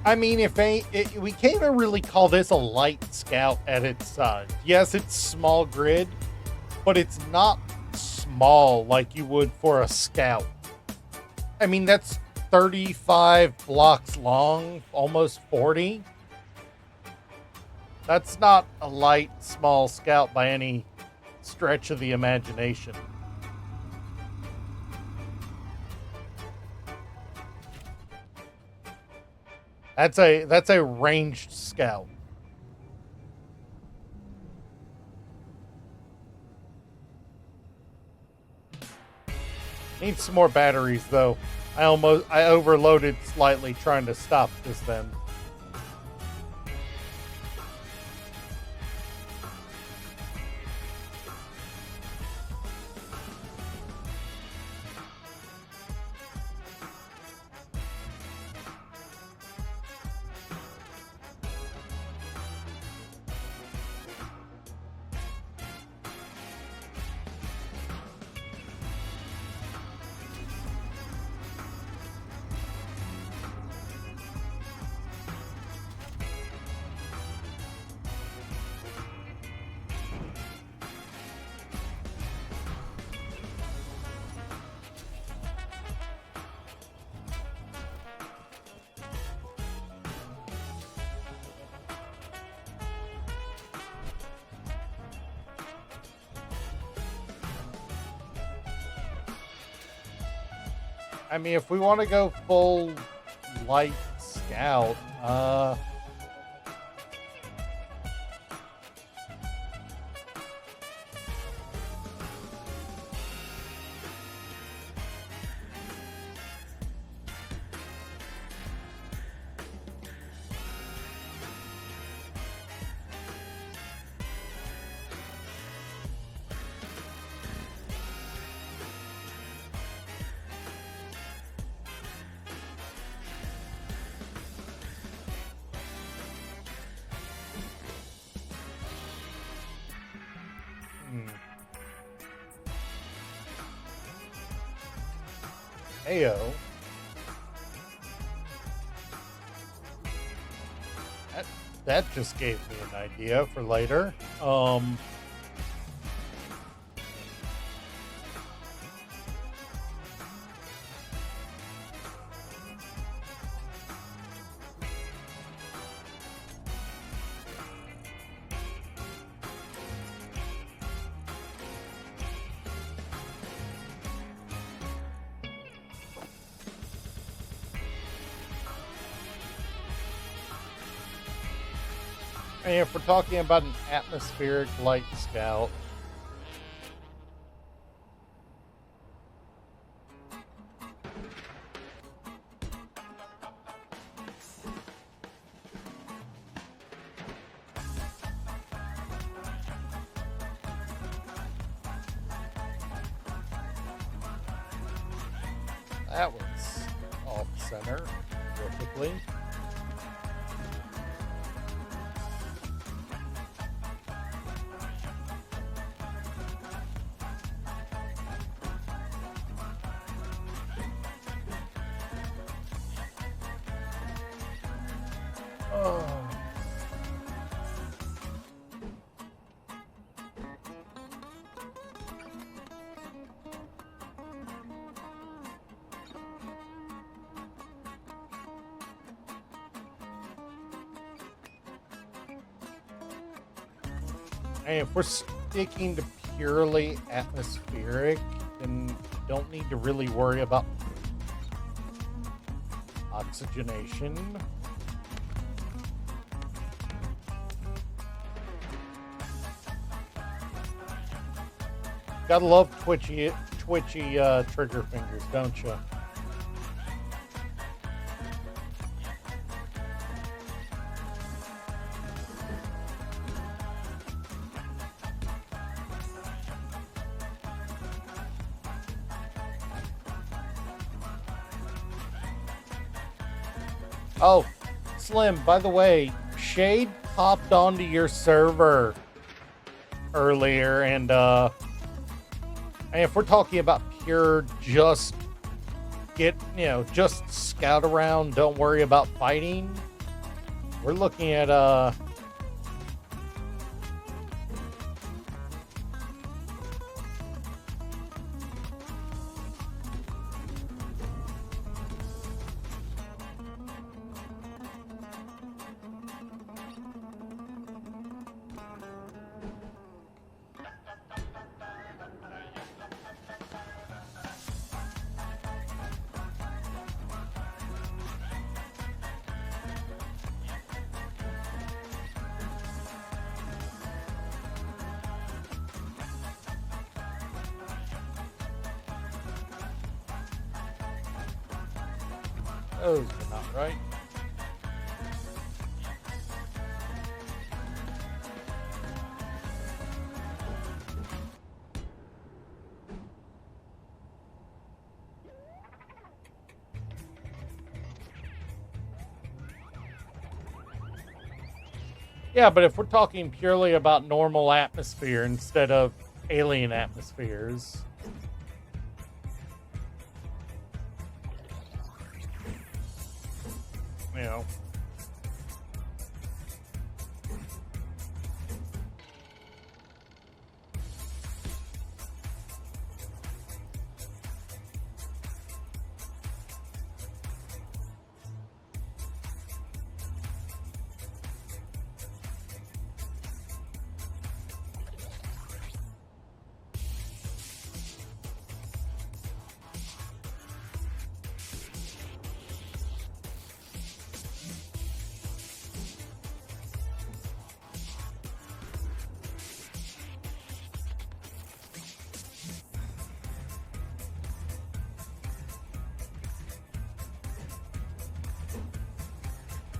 I mean, we can't even really call this a light scout at its size. Yes, it's small grid, but it's not small like you would for a scout. I mean, that's 35 blocks long, almost 40. That's not a light, small scout by any stretch of the imagination. That's a ranged scout. Needs some more batteries though. I overloaded slightly trying to stop this then. I mean, if we want to go full light scout, Heyo. That just gave me an idea for later. And if we're talking about an atmospheric light scout, that was off center perfectly. And if we're sticking to purely atmospheric, then you don't need to really worry about oxygenation. Gotta love twitchy trigger fingers, don't you? Oh, Slim, by the way, Shade popped onto your server earlier, and if we're talking about pure just get, just scout around, don't worry about fighting, we're looking at, those are not right. Yeah, but if we're talking purely about normal atmosphere instead of alien atmospheres, you know,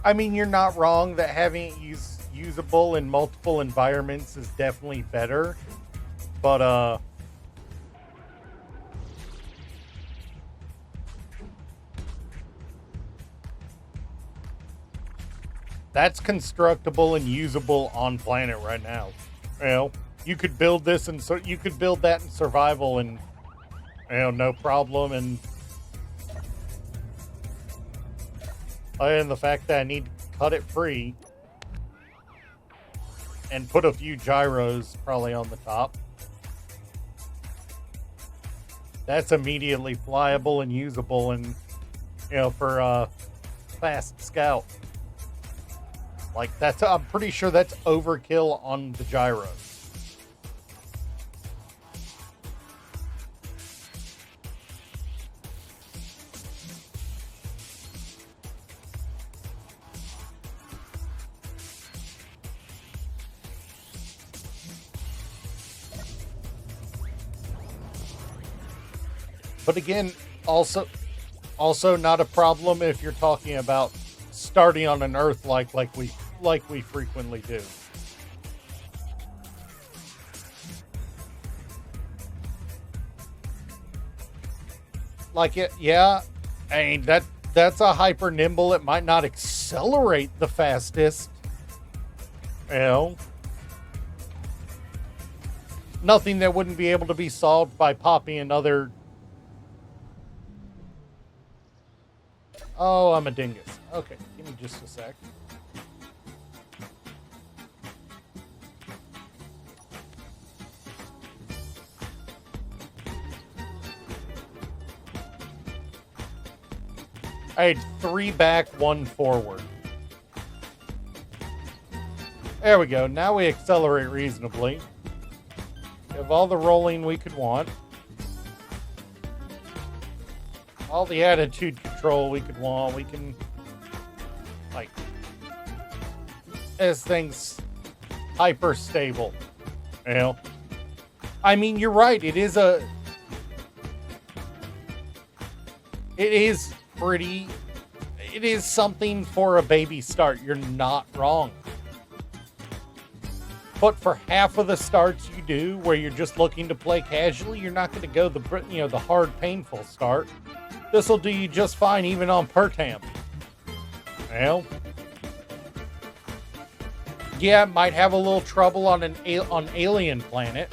I mean, you're not wrong that having it usable in multiple environments is definitely better, but that's constructible and usable on planet right now. You could build this and so you could build that in survival and no problem. And the fact that I need to cut it free and put a few gyros probably on the top. That's immediately flyable and usable, and for fast scout. Like I'm pretty sure that's overkill on the gyros. But again, also not a problem if you're talking about starting on an Earth like we frequently do. Like it, yeah. I mean that's a hyper nimble. It might not accelerate the fastest. Nothing that wouldn't be able to be solved by popping another. Oh, I'm a dingus. Okay, give me just a sec. I had 3 back, 1 forward. There we go. Now we accelerate reasonably. We have all the rolling we could want. All the attitude control we could want. We can, this thing's hyper stable. I mean, you're right. It is something for a baby start. You're not wrong. But for half of the starts you do, where you're just looking to play casually, you're not going to go the hard, painful start. This will do you just fine, even on Pertam. Yeah, it might have a little trouble on on Alien Planet.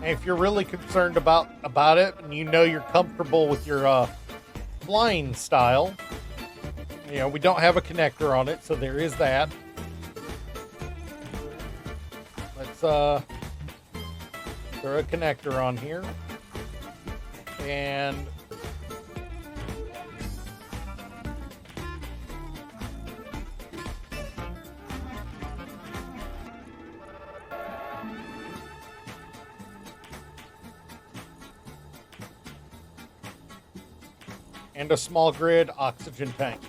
And if you're really concerned about it, and you know you're comfortable with your flying style, we don't have a connector on it, so there is that. Let's throw a connector on here. And a small grid oxygen tank.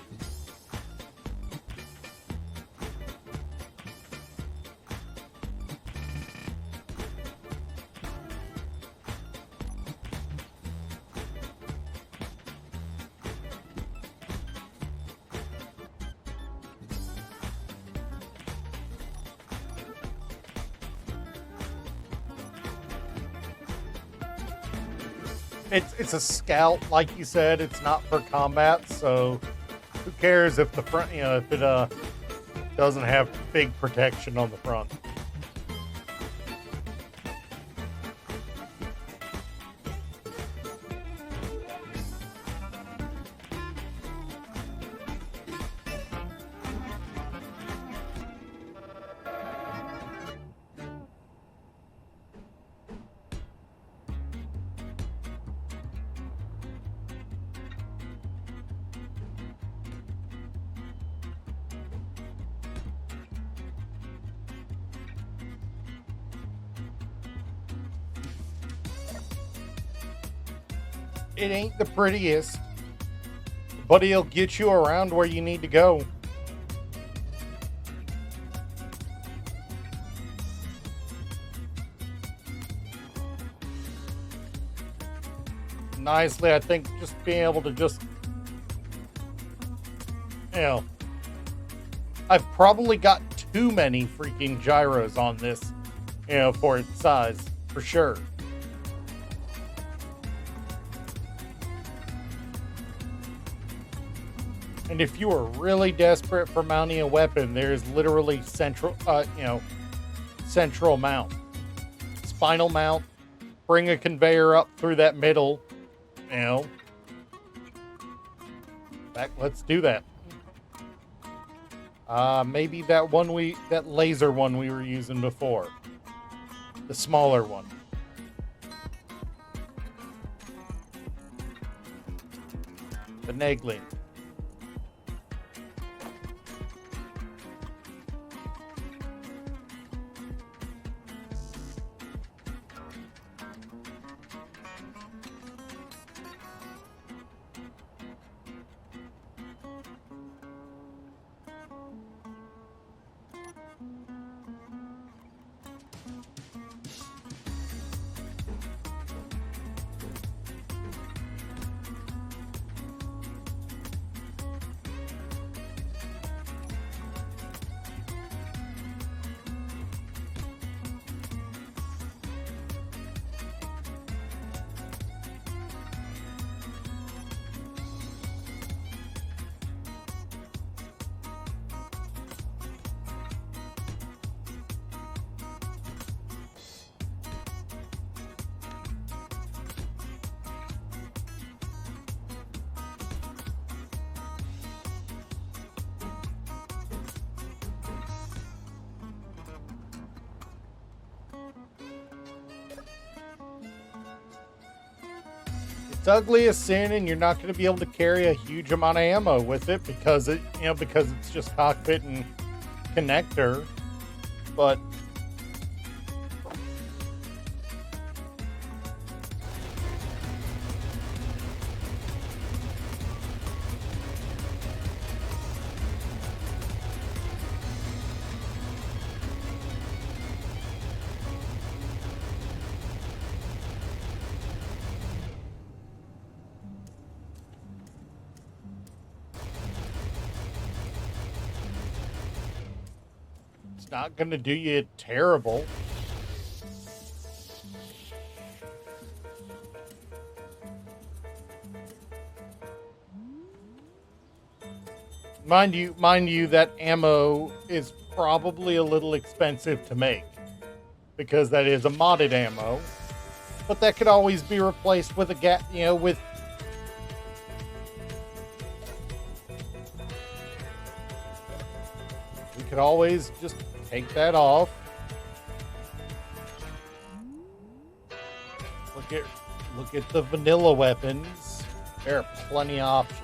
It's a scout, like you said. It's not for combat, so who cares if the front, if it doesn't have big protection on the front. It ain't the prettiest, but it'll get you around where you need to go. Nicely, I think just being able to I've probably got too many freaking gyros on this, for its size, for sure. And if you are really desperate for mounting a weapon, there's literally central mount. Spinal mount. Bring a conveyor up through that middle. Let's do that. Maybe that laser one we were using before. The smaller one. The Negling. It's ugly as sin, and you're not going to be able to carry a huge amount of ammo with it because it's just cockpit and connector. But not going to do you terrible. Mind you, that ammo is probably a little expensive to make because that is a modded ammo. But that could always be replaced with a gap, you know, with... We could always just take that off. Look at the vanilla weapons. There are plenty of options.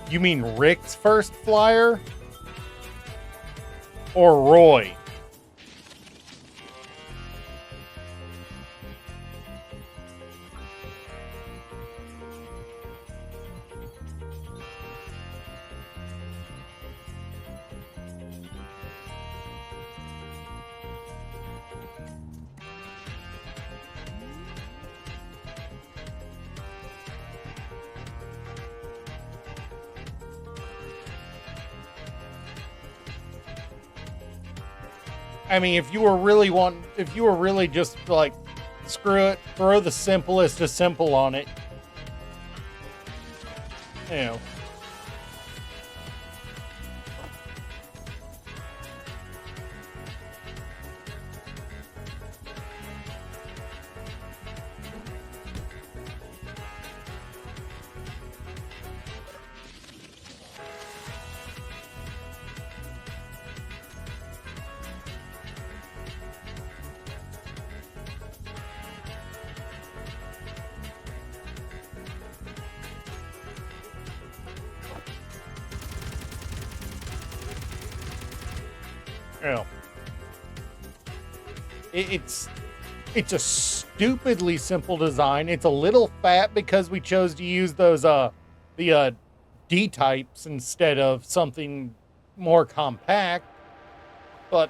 You mean Rick's first flyer? Or Roy? I mean, if you were really just like, screw it, throw the simplest of simple on it. You know. Yeah. It's a stupidly simple design. It's a little fat because we chose to use those the D types instead of something more compact. But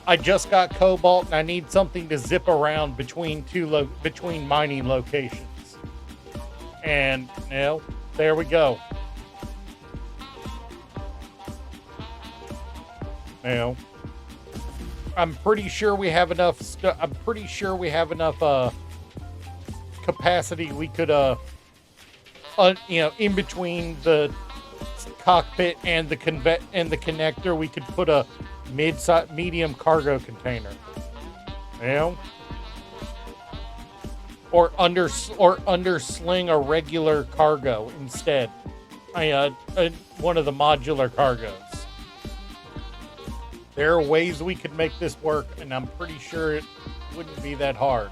I just got Cobalt and I need something to zip around between between mining locations. And you know, there we go. You know, I'm pretty sure we have enough capacity. We could you know, in between the cockpit and the connector, we could put a medium cargo container. You know, or undersling a regular cargo instead. One of the modular cargos. There are ways we could make this work, and I'm pretty sure it wouldn't be that hard.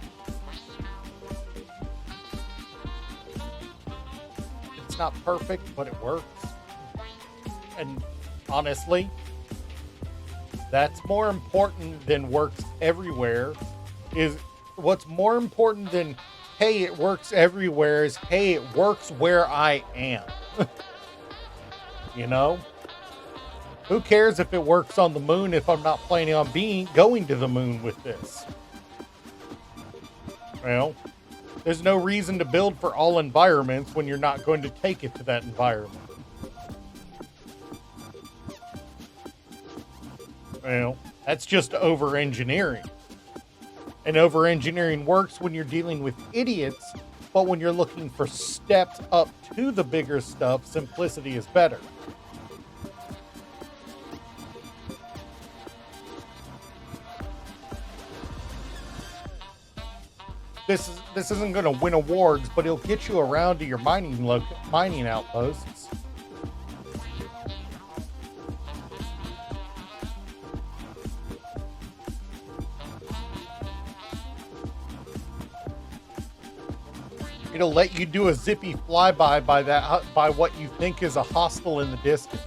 It's not perfect, but it works. And honestly, that's more important than works everywhere. What's more important than, hey, it works everywhere, is, hey, it works where I am. You know? Who cares if it works on the moon if I'm not planning on going to the moon with this? Well, there's no reason to build for all environments when you're not going to take it to that environment. Well, that's just over-engineering. And over-engineering works when you're dealing with idiots, but when you're looking for steps up to the bigger stuff, simplicity is better. This isn't going to win awards, but it'll get you around to your mining outposts. It'll let you do a zippy flyby by what you think is a hostile in the distance.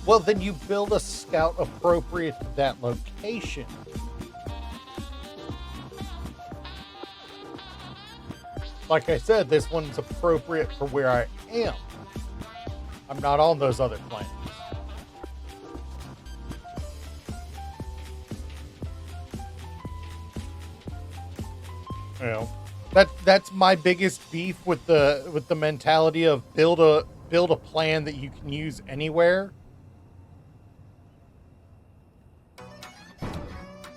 Well, then you build a scout appropriate to that location. Like I said, this one's appropriate for where I am. I'm not on those other planets. You know, that's my biggest beef with the mentality of build a plan that you can use anywhere.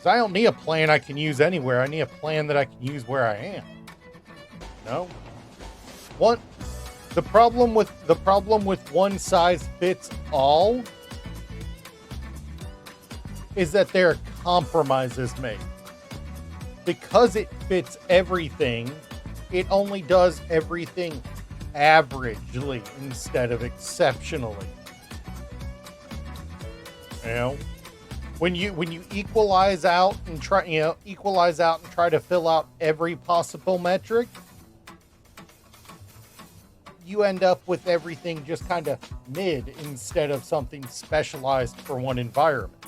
So I don't need a plan I can use anywhere. I need a plan that I can use where I am. No. The problem with one size fits all is that there are compromises made. Because it fits everything, it only does everything averagely instead of exceptionally. You know, when you equalize out and try to fill out every possible metric, you end up with everything just kind of mid instead of something specialized for one environment.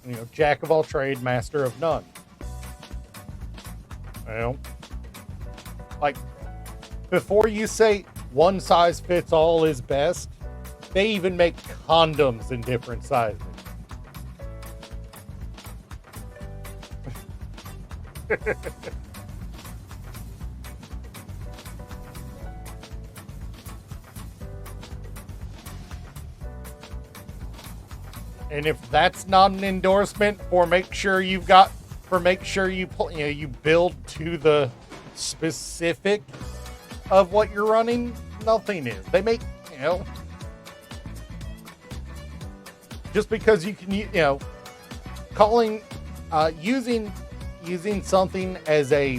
You know, jack of all trade, master of none. You know, like, before you say one size fits all is best, they even make condoms in different sizes. And if that's not an endorsement for make sure you build to the specific of what you're running, nothing is. They make, just because you can, using something as a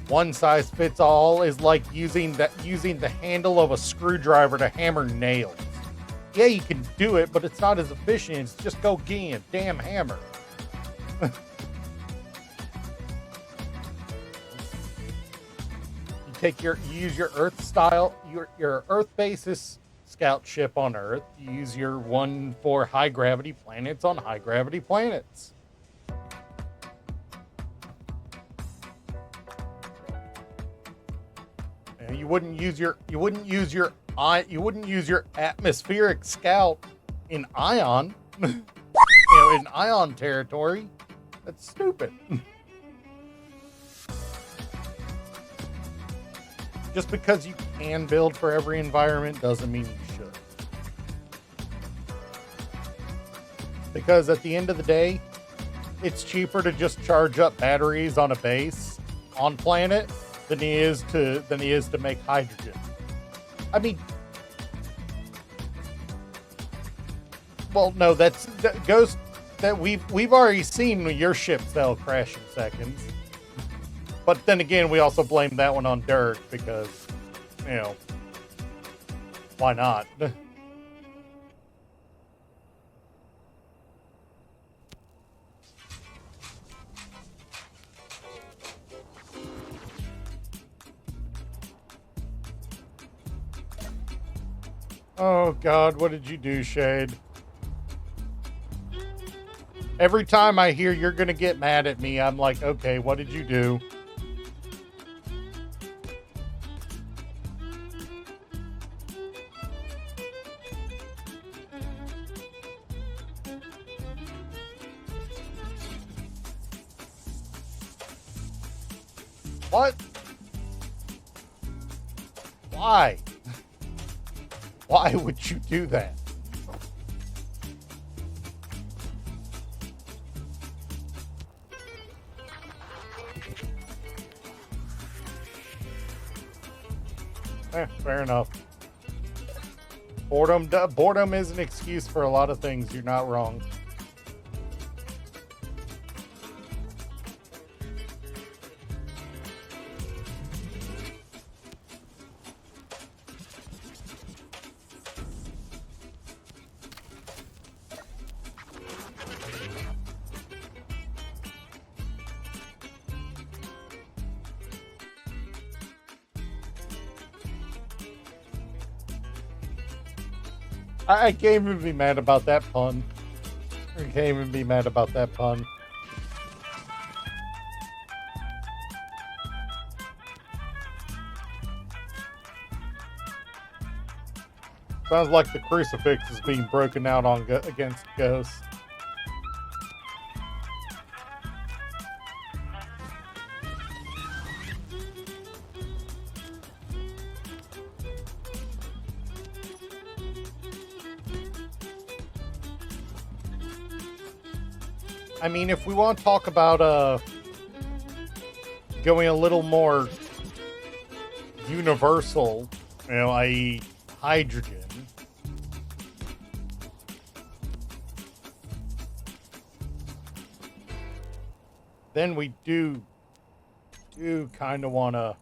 one size fits all is like using the handle of a screwdriver to hammer nails. Yeah, you can do it, but it's not as efficient. It's just go get a damn hammer. You use your Earth style, your Earth basis scout ship on Earth. You use your one for high gravity planets on high gravity planets. And you wouldn't use your atmospheric scout in Ion, in Ion territory. That's stupid. Just because you can build for every environment doesn't mean you should. Because at the end of the day, it's cheaper to just charge up batteries on a base on planet than it is to make hydrogen. I mean, well, no, that we've already seen your ship cell crash in seconds. But then again, we also blame that one on Dirk because, why not? Oh God, what did you do, Shade? Every time I hear you're gonna get mad at me, I'm like, okay, what did you do? What? Why? Why would you do that? Fair enough. Boredom is an excuse for a lot of things. You're not wrong. I can't even be mad about that pun. I can't even be mad about that pun. Sounds like the crucifix is being broken out on against ghosts. I mean, if we want to talk about going a little more universal, i.e. hydrogen. Then we do kind of want to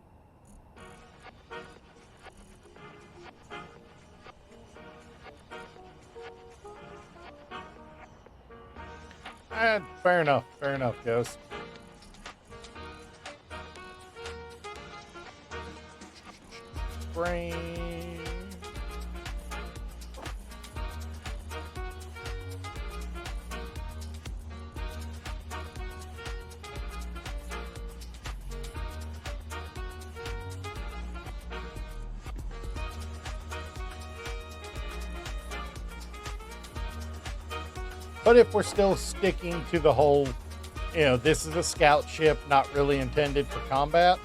fair enough, Ghost. Brain. But if we're still sticking to the whole, this is a scout ship, not really intended for combat.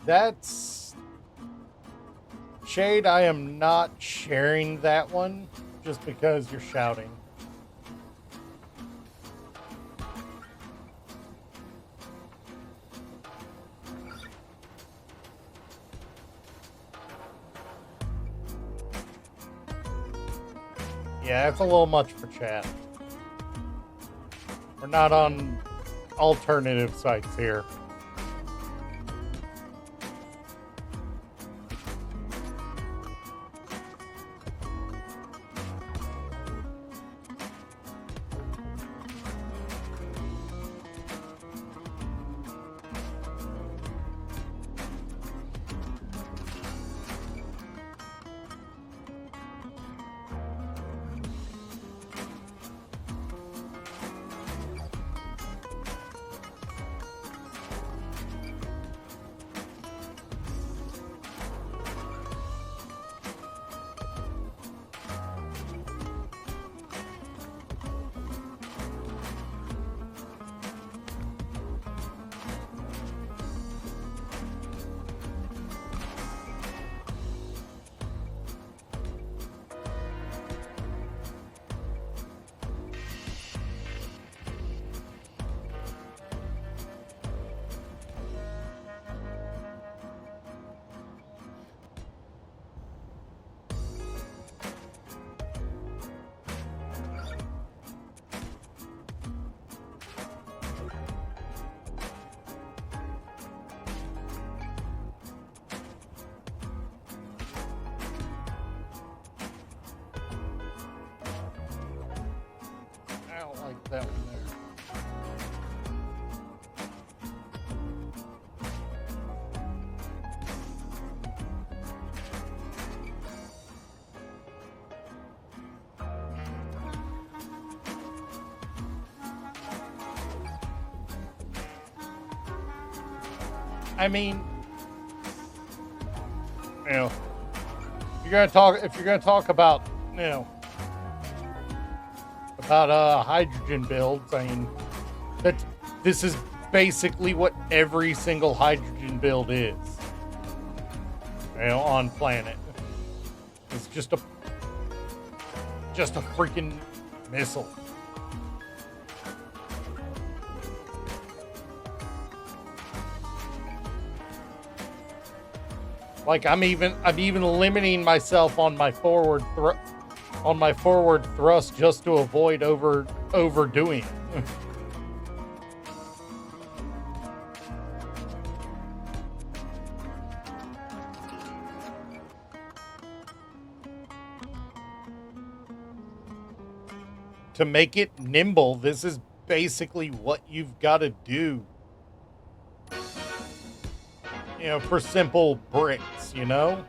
That's... Shade, I am not sharing that one just because you're shouting. Yeah, it's a little much for chat. We're not on alternative sites here. That one there. I mean, you know, if you're gonna talk about, you know, about hydrogen builds, I mean, that this is basically what every single hydrogen build is, you know, on planet. It's just a freaking missile. Like I'm even limiting myself on my forward thrust just to avoid overdoing it. To make it nimble, this is basically what you've got to do. You know, for simple bricks, you know?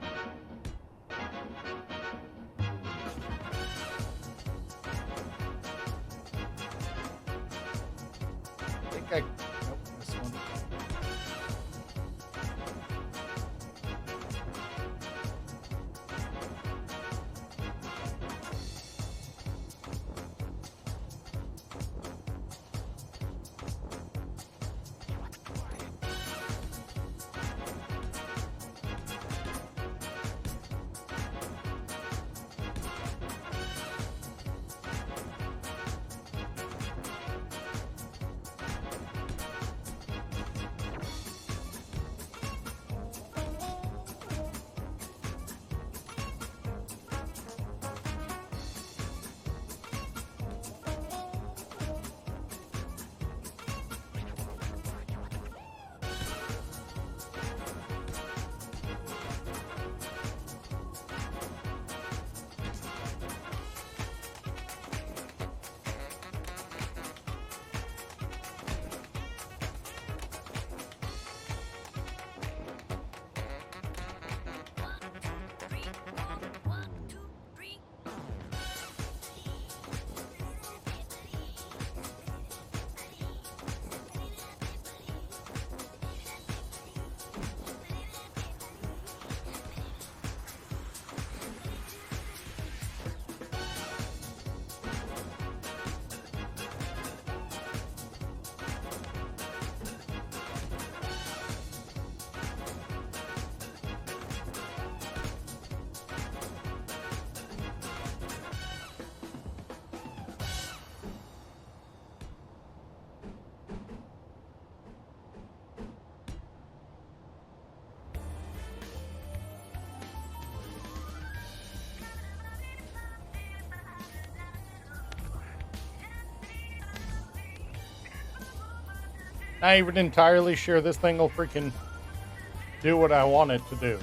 I think nope, this one. Not even entirely sure this thing will freaking do what I want it to do.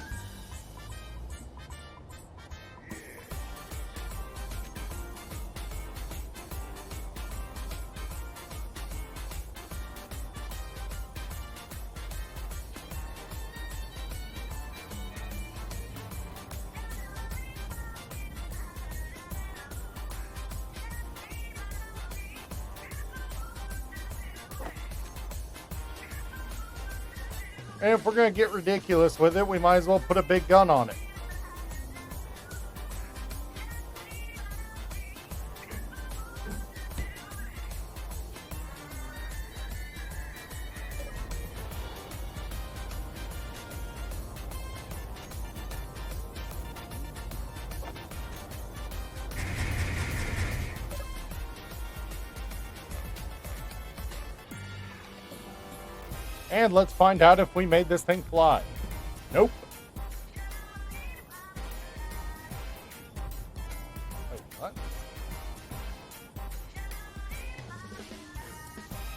And if we're going to get ridiculous with it, we might as well put a big gun on it. And let's find out if we made this thing fly. Nope. Wait, what?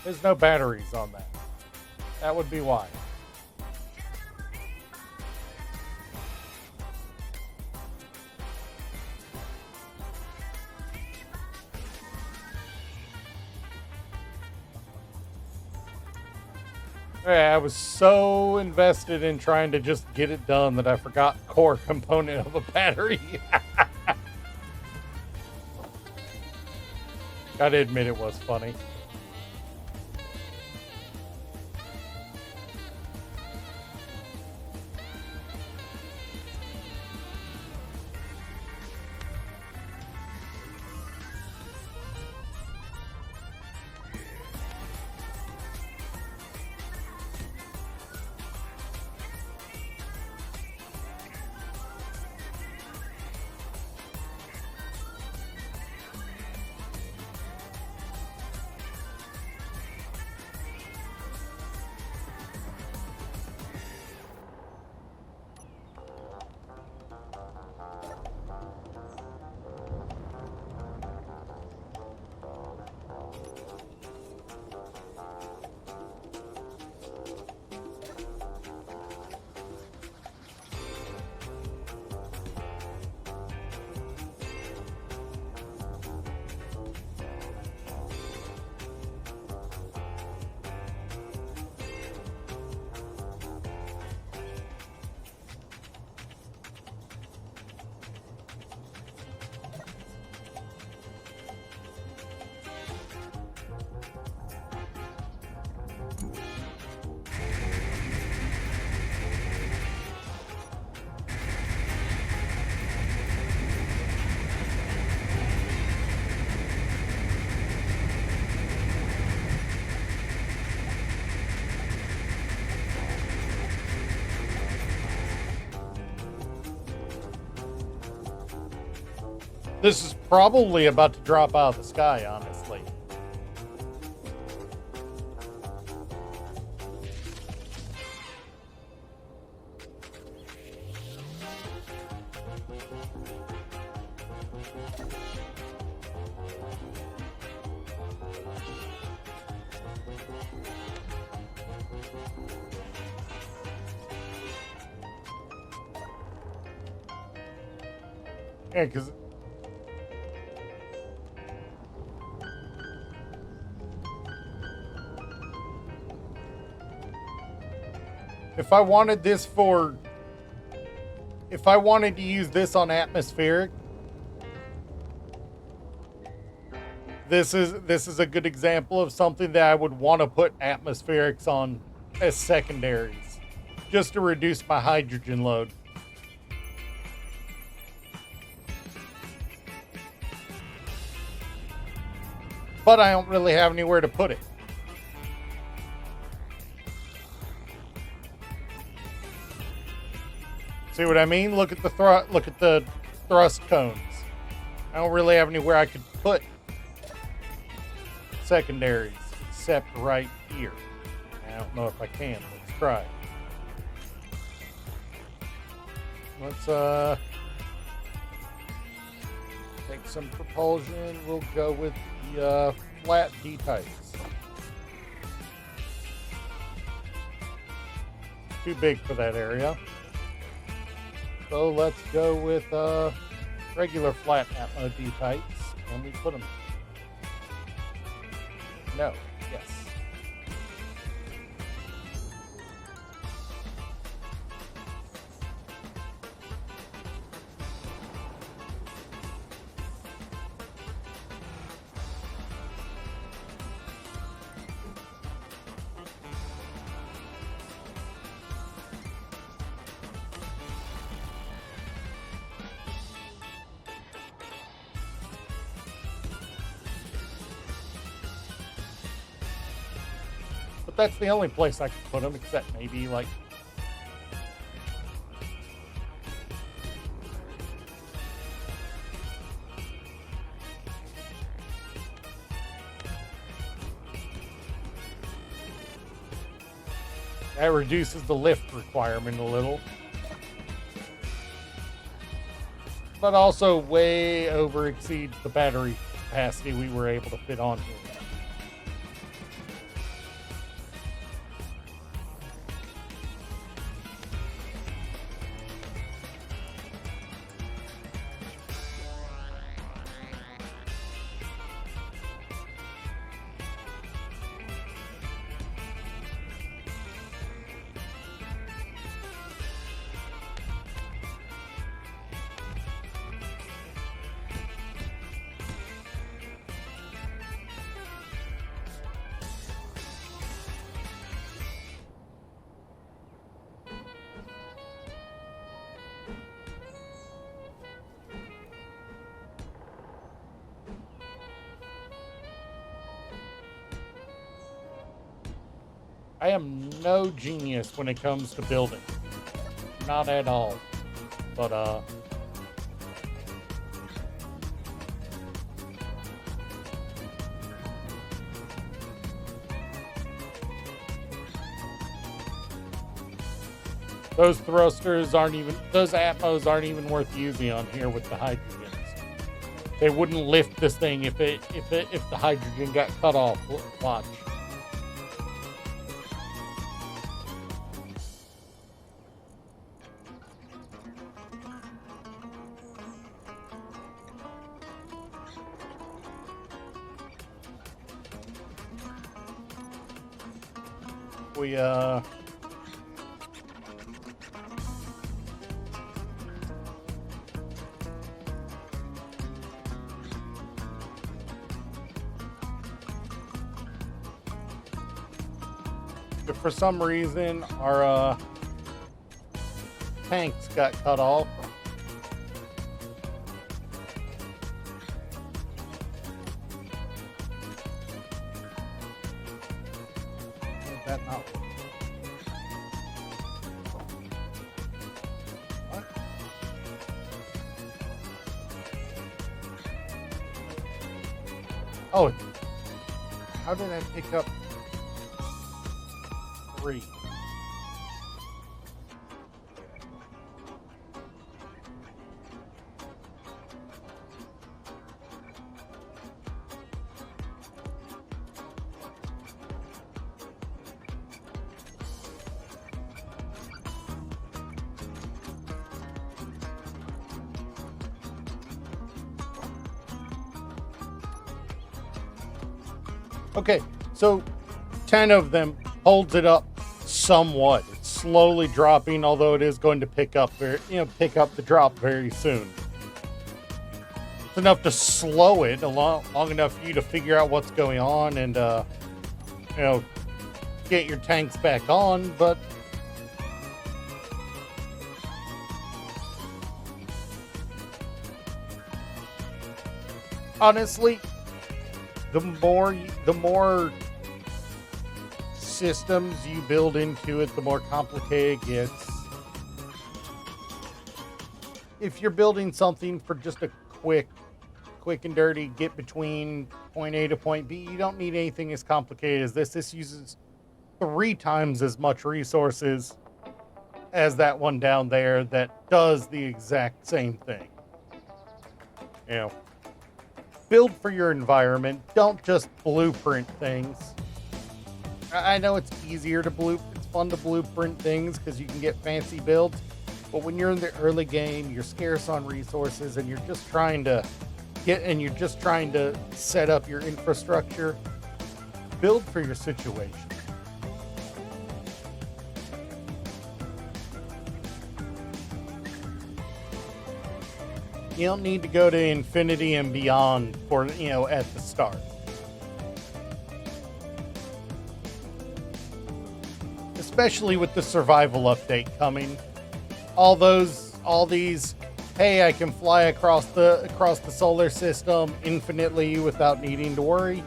There's no batteries on that. That would be why. Yeah, I was so invested in trying to just get it done that I forgot core component of a battery. Gotta admit it was funny. This is probably about to drop out of the sky, honestly. Yeah, because if I wanted to use this on atmospheric, this is a good example of something that I would want to put atmospherics on as secondaries, just to reduce my hydrogen load. But I don't really have anywhere to put it. See what I mean? Look at the thrust cones. I don't really have anywhere I could put secondaries except right here. I don't know if I can. Let's try. Let's take some propulsion. We'll go with the flat D-types. Too big for that area. So let's go with regular flat Atmo D-types, and we put them. No, yes. That's the only place I could put them, except maybe like that reduces the lift requirement a little, but also way over exceeds the battery capacity we were able to fit on here. I am no genius when it comes to building. Not at all. But, those thrusters aren't even, those Atmos aren't even worth using on here with the hydrogens. They wouldn't lift this thing if the hydrogen got cut off. Watch. We if for some reason our tanks got cut off, that not what? Oh, how did I pick up 3? Okay, so 10 of them holds it up somewhat. It's slowly dropping, although it is going to pick up the drop very soon. It's enough to slow it long enough for you to figure out what's going on and get your tanks back on, but honestly, the more systems you build into it, the more complicated it gets. If you're building something for just a quick and dirty get between point A to point B, you don't need anything as complicated as this. This uses 3 times as much resources as that one down there that does the exact same thing. Build for your environment. Don't just blueprint things. I know it's easier to it's fun to blueprint things because you can get fancy builds, but when you're in the early game, you're scarce on resources and you're just trying to set up your infrastructure. Build for your situation. You don't need to go to infinity and beyond for, at the start. Especially with the survival update coming. All these, hey, I can fly across the solar system infinitely without needing to worry.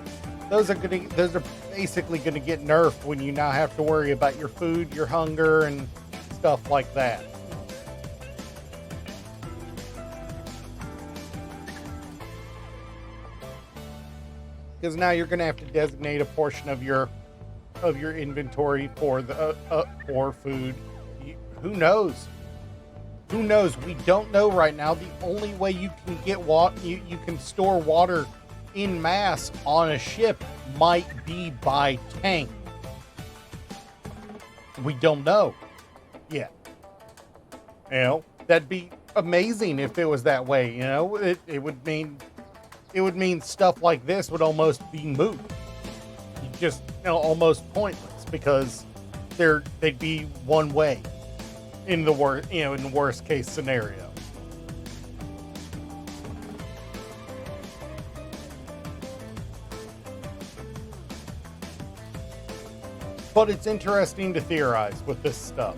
Those are basically gonna get nerfed when you now have to worry about your food, your hunger, and stuff like that. Because now you're going to have to designate a portion of your inventory for food. Who knows? Who knows? We don't know right now. The only way you can get you can store water in mass on a ship might be by tank. We don't know yet. That'd be amazing if it was that way. It would mean stuff like this would almost be moot. Just almost pointless because they'd be one way in the worst case scenario. But it's interesting to theorize with this stuff.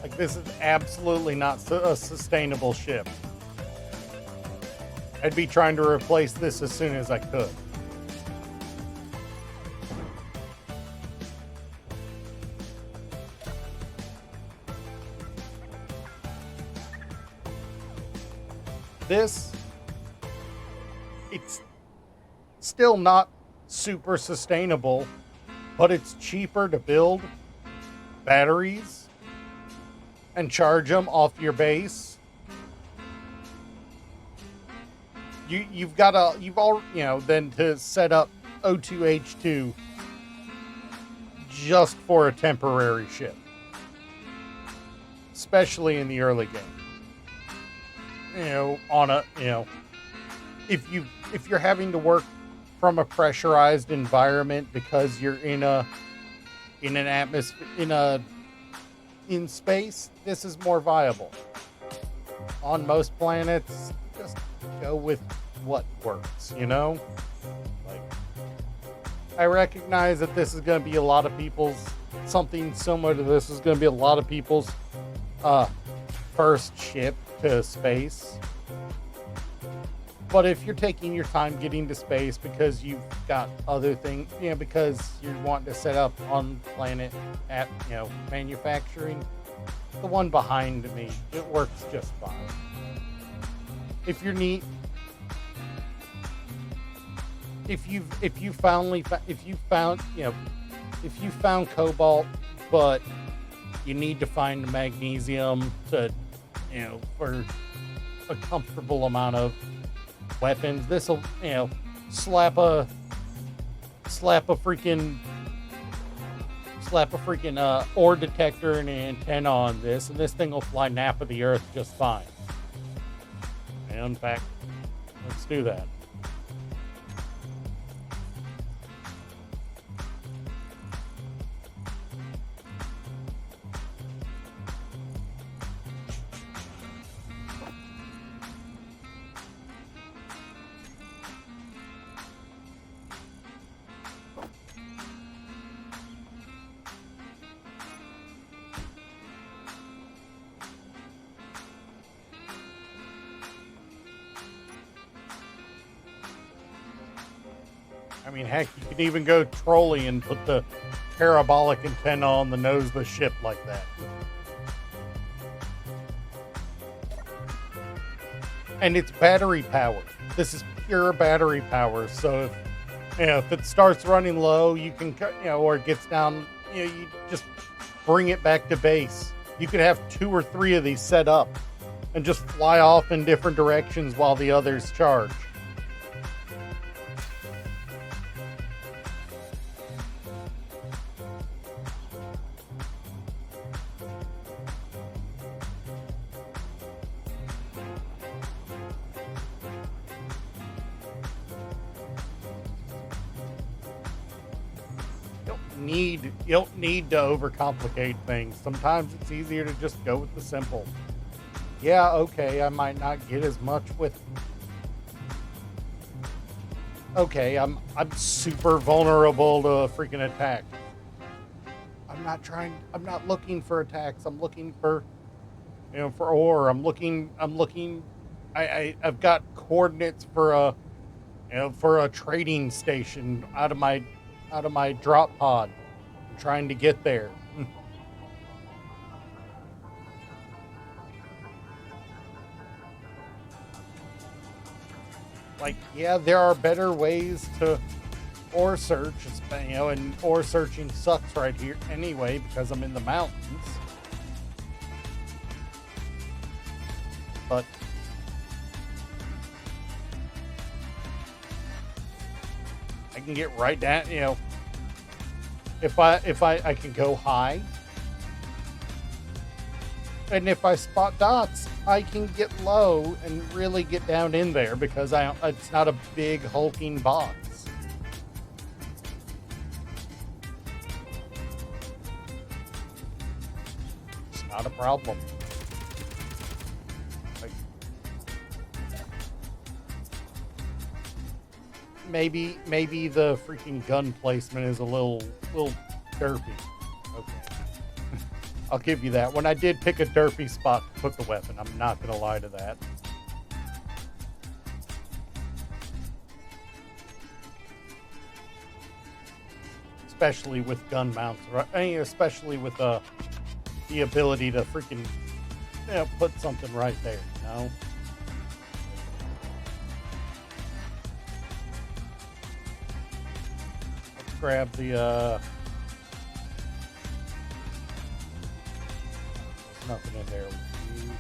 Like, this is absolutely not a sustainable ship. I'd be trying to replace this as soon as I could. It's still not super sustainable, but it's cheaper to build batteries and charge them off your base. Then to set up O2H2 just for a temporary ship, especially in the early game. If you're having to work from a pressurized environment because you're in space, this is more viable. On most planets, just go with what works, I recognize that this is going to be something similar to this is going to be a lot of people's first ship to space. But if you're taking your time getting to space because you've got other things, because you're wanting to set up on planet at, manufacturing, the one behind me, it works just fine. If if you found, you know, if you found cobalt, but you need to find magnesium to, you know, for a comfortable amount of weapons, this will, you know, slap a freaking ore detector and an antenna on this, and this thing will fly nap of the earth just fine. And in fact, let's do that. I mean, heck, you could even go trolling and put the parabolic antenna on the nose of the ship like that. And it's battery powered. This is pure battery power. So if, you know, if it starts running low, you can, you know, or it gets down, you know, you just bring it back to base. You could have 2 or 3 of these set up and just fly off in different directions while the others charge. You don't need to overcomplicate things. Sometimes it's easier to just go with the simple. Yeah, okay, I might not get as much with. Okay, I'm super vulnerable to a freaking attack. I'm not looking for attacks. I'm looking for, you know, for ore. I'm looking. I've got coordinates for a, you know, for a trading station out of my drop pod. I'm trying to get there. Like, yeah, there are better ways to ore search, you know, and ore searching sucks right here anyway because I'm in the mountains. But I can get right down, you know, if I can go high. And if I spot dots, I can get low and really get down in there because it's not a big hulking box. It's not a problem. Like, maybe the freaking gun placement is a little derpy. Okay. I'll give you that. When I did pick a derpy spot to put the weapon, I'm not going to lie to that. Especially with gun mounts, right? I mean, especially with the ability to freaking, you know, put something right there, you know? Let's grab the, nothing in there we can use.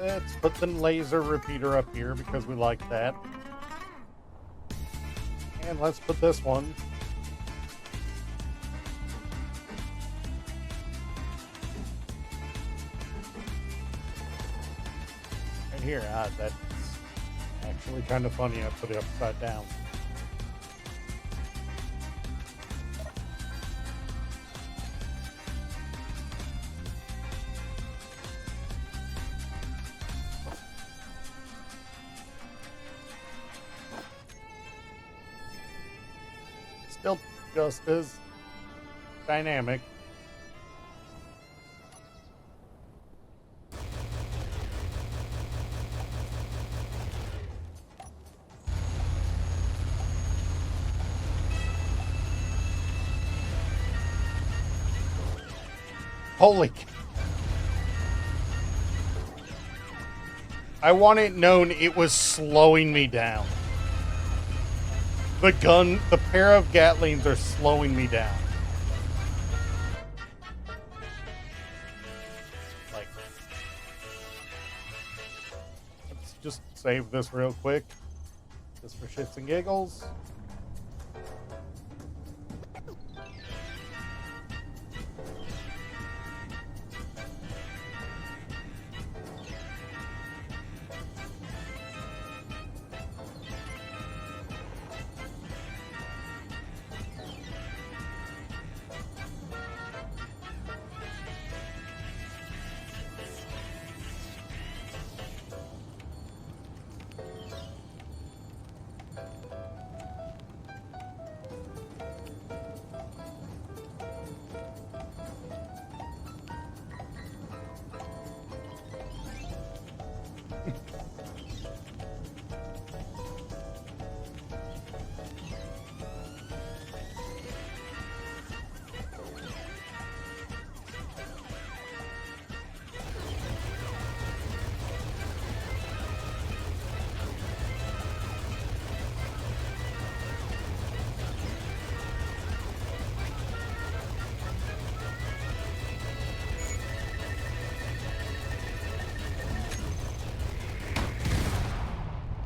Let's put the laser repeater up here because we like that. And let's put this one. Right here. That's actually kind of funny. I put it upside down. still just as dynamic. Holy. I want it known it was slowing me down. The pair of Gatlings are slowing me down. Like, let's just save this real quick. Just for shits and giggles.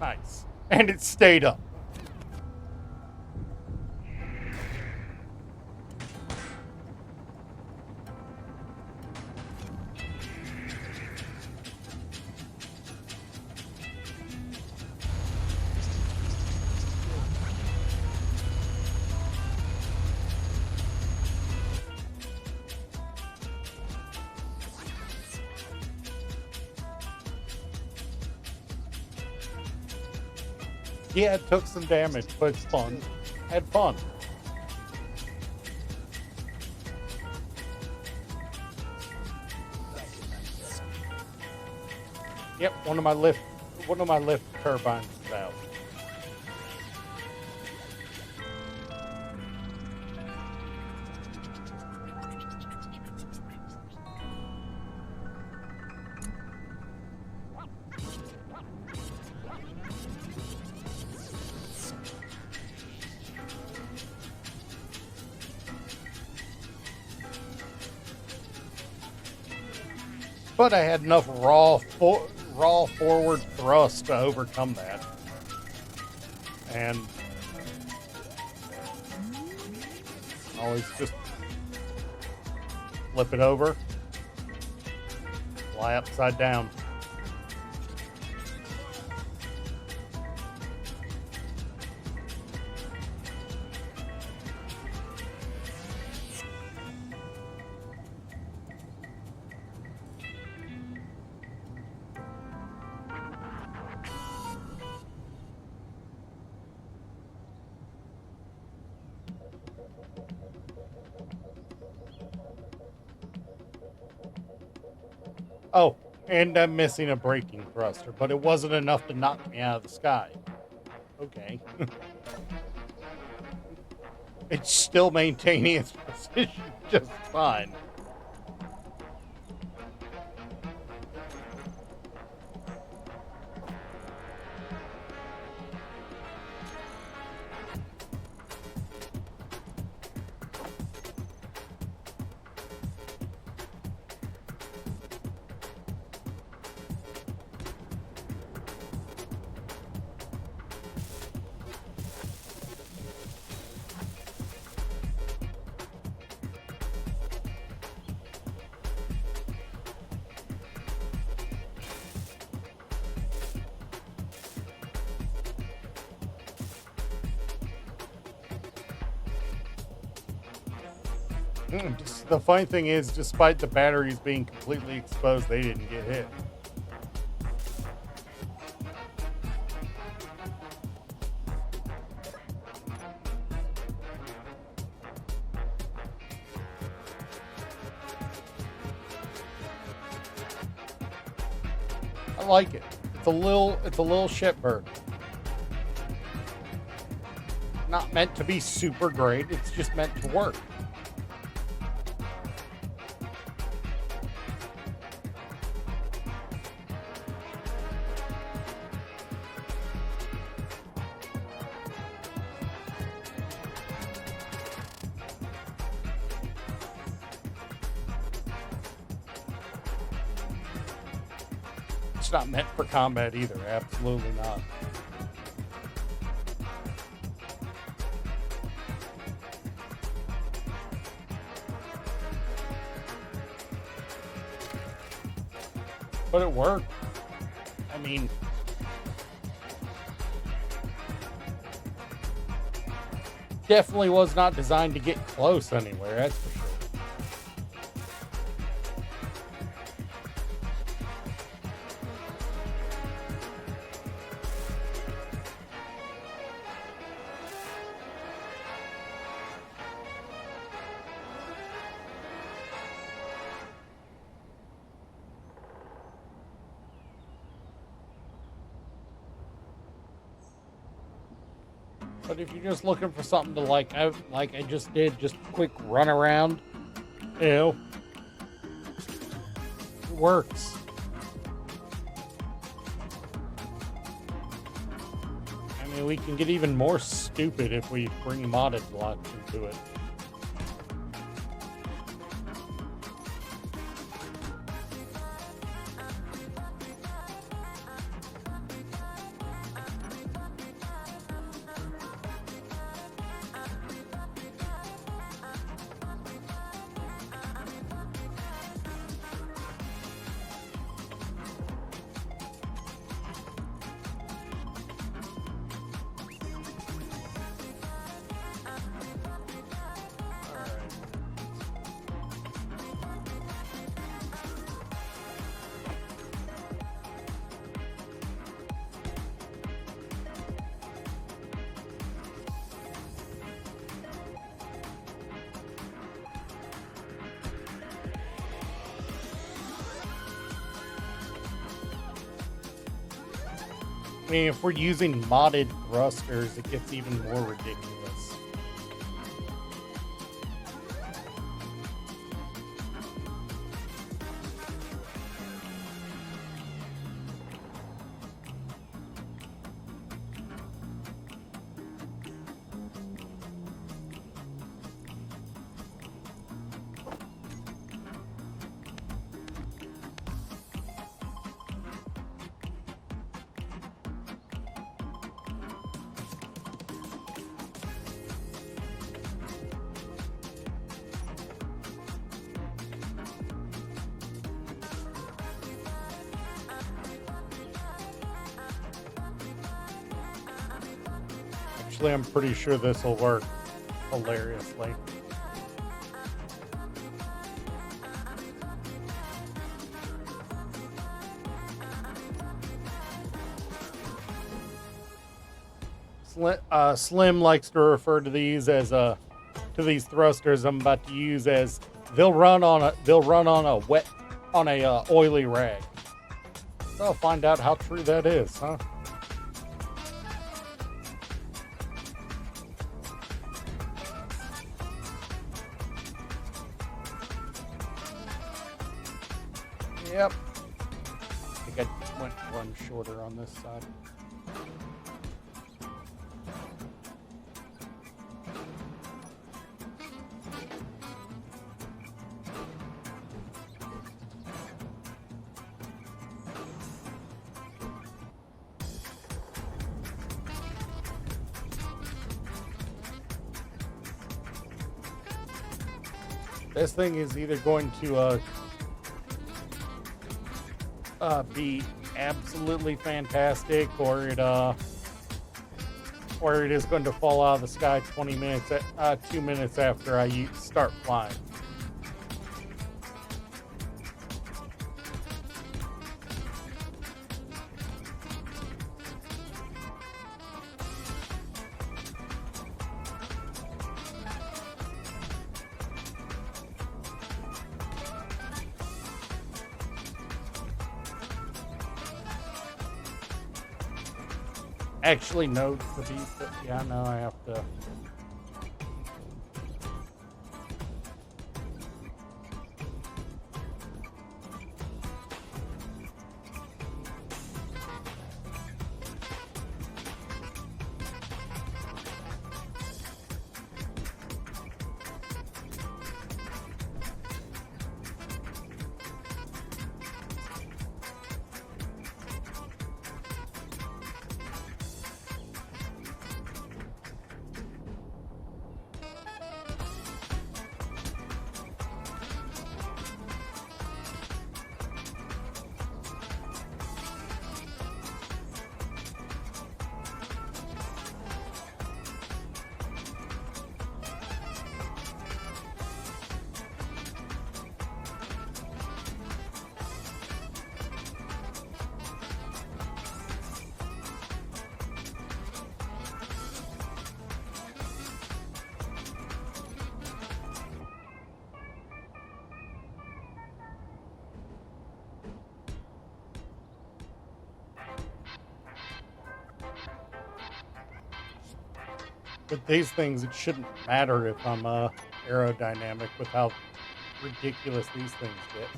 Nice. And it stayed up. Yeah, it took some damage, but it's fun. Had fun. Yep, one of my lift turbines is out. But I had enough raw forward thrust to overcome that. And always just flip it over, fly upside down. Oh, and I'm missing a braking thruster, but it wasn't enough to knock me out of the sky. Okay. It's still maintaining its position just fine. The funny thing is, despite the batteries being completely exposed, they didn't get hit. like it. It's a little shitbird. Not meant to be super great, it's just meant to work. It's not meant for combat either, absolutely not. But it worked. I mean, definitely was not designed to get close anywhere, that's for sure. But if you're just looking for something to like I just did, just quick run around, you know, it works. I mean, we can get even more stupid if we bring modded blocks into it. I mean, if we're using modded thrusters, it gets even more ridiculous. Actually, I'm pretty sure this will work hilariously. Slim likes to refer to these as to these thrusters I'm about to use as they'll run on a oily rag. So I'll find out how true that is, huh? Yep. I think I went one shorter on this side. This thing is either going to be absolutely fantastic, or it is going to fall out of the sky 2 minutes after I start flying. actually know the beat, but yeah, no, I have to. With these things, it shouldn't matter if I'm aerodynamic with how ridiculous these things get.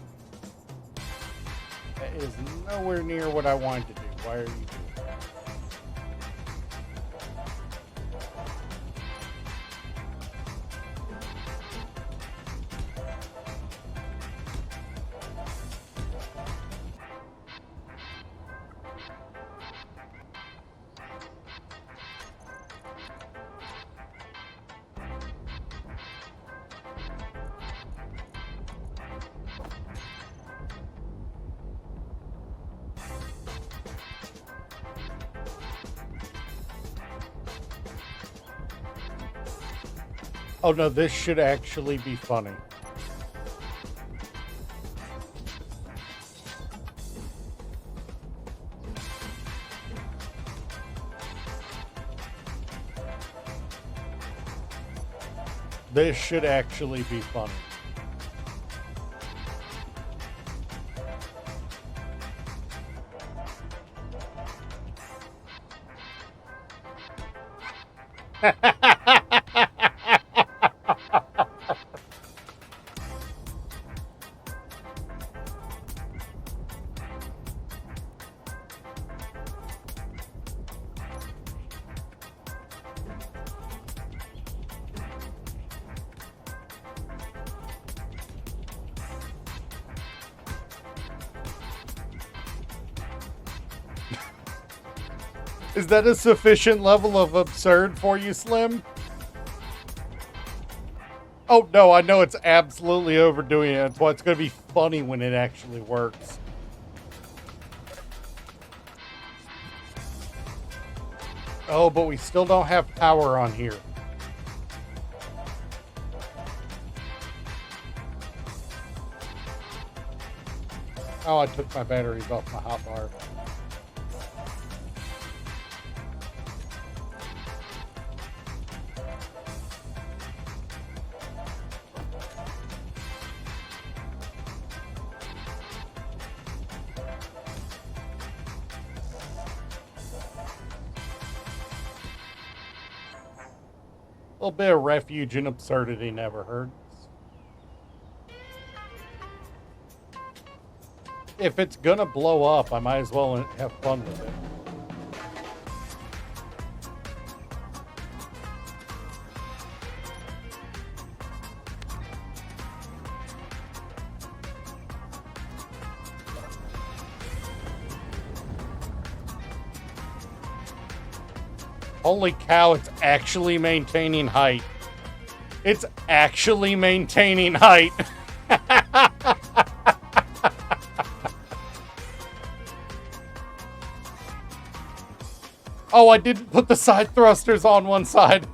That is nowhere near what I wanted to do. Why are you doing that? Oh no, this should actually be funny. This should actually be funny. Is that a sufficient level of absurd for you, Slim? Oh, no, I know it's absolutely overdoing it. That's why it's going to be funny when it actually works. Oh, but we still don't have power on here. Oh, I took my batteries off my hotbar. A little bit of refuge and absurdity never hurts. If it's gonna blow up, I might as well have fun with it. Holy cow, it's actually maintaining height. It's actually maintaining height. Oh, I didn't put the side thrusters on one side.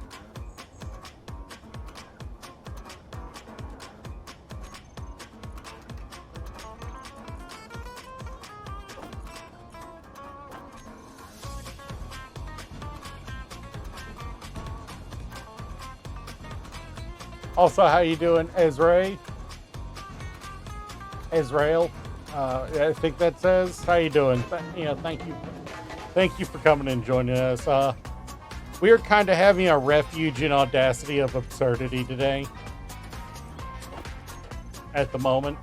Also, how you doing, Ezra? Ezrael? I think that says. How you doing? Thank you. Thank you for coming and joining us. We are kind of having a refuge in audacity of absurdity today. At the moment.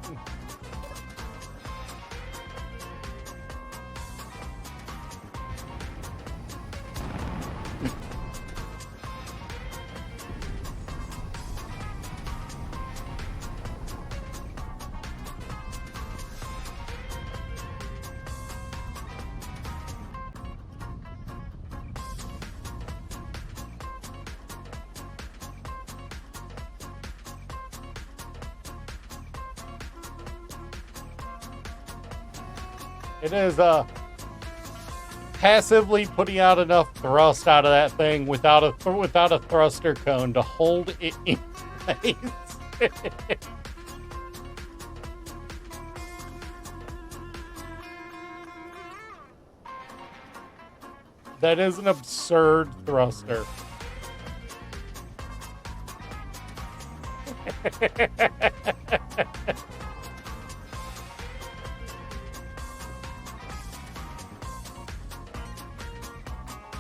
It is passively putting out enough thrust out of that thing without a thruster cone to hold it in place. That is an absurd thruster.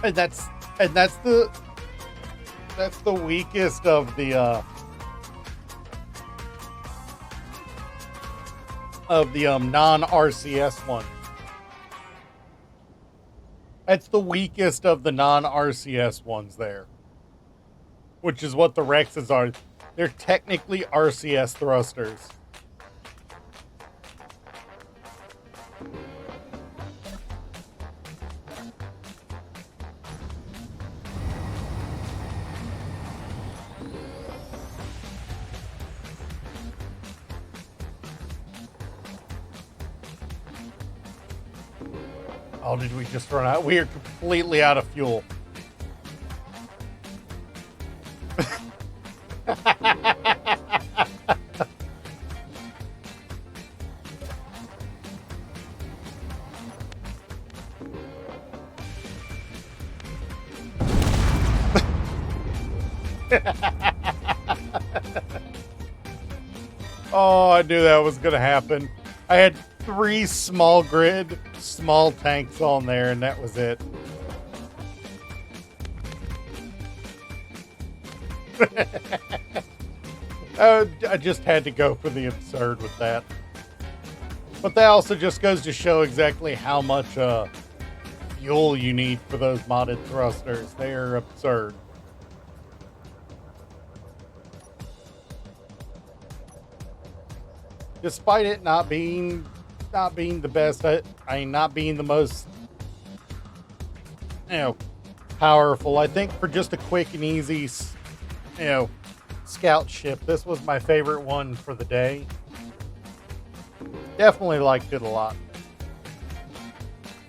And that's the weakest of the non-RCS one. That's the weakest of the non-RCS ones there. Which is what the Rexes are. They're technically RCS thrusters. Oh, did we just run out? We are completely out of fuel. Oh, I knew that was going to happen. I had 3 small tanks on there, and that was it. I just had to go for the absurd with that. But that also just goes to show exactly how much fuel you need for those modded thrusters. They are absurd. Despite it not being the best, not being the most, powerful. I think for just a quick and easy, scout ship, this was my favorite one for the day. Definitely liked it a lot.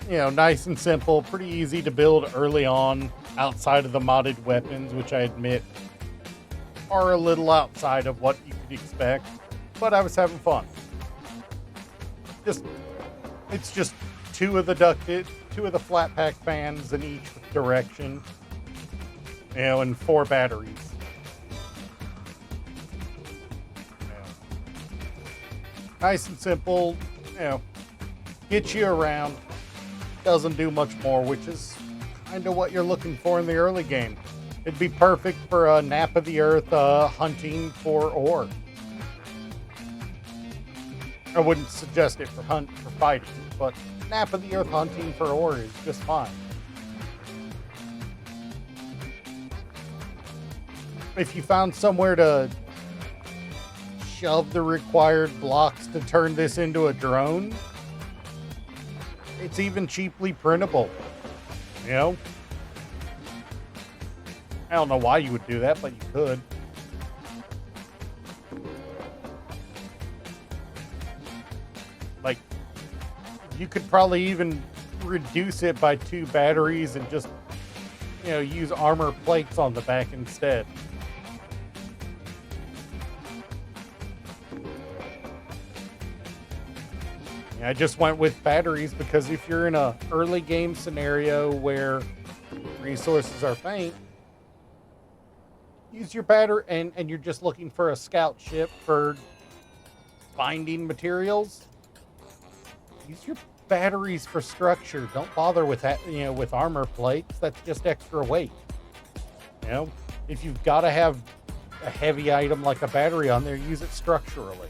Nice and simple, pretty easy to build early on, outside of the modded weapons, which I admit are a little outside of what you could expect. But I was having fun. It's just 2 of the flat pack fans in each direction, and 4 batteries. Nice and simple, gets you around. Doesn't do much more, which is kind of what you're looking for in the early game. It'd be perfect for a nap of the earth hunting for ore. I wouldn't suggest it for fighting, but nap of the earth hunting for ore is just fine. If you found somewhere to shove the required blocks to turn this into a drone, it's even cheaply printable. I don't know why you would do that, but you could. Like, you could probably even reduce it by 2 batteries and just, use armor plates on the back instead. I just went with batteries because if you're in a early game scenario where resources are faint, use your battery, and you're just looking for a scout ship for finding materials. batteries for structure. Don't bother with that, with armor plates. That's just extra weight. If you've got to have a heavy item like a battery on there, use it structurally.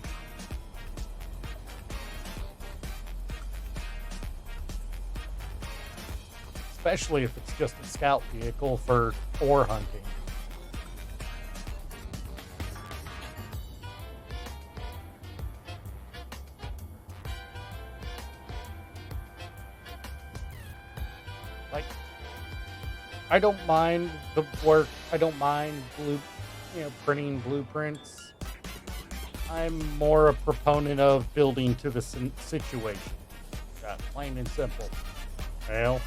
Especially if it's just a scout vehicle for ore hunting. Like, I don't mind the work. I don't mind printing blueprints. I'm more a proponent of building to the situation. Plain and simple. Well,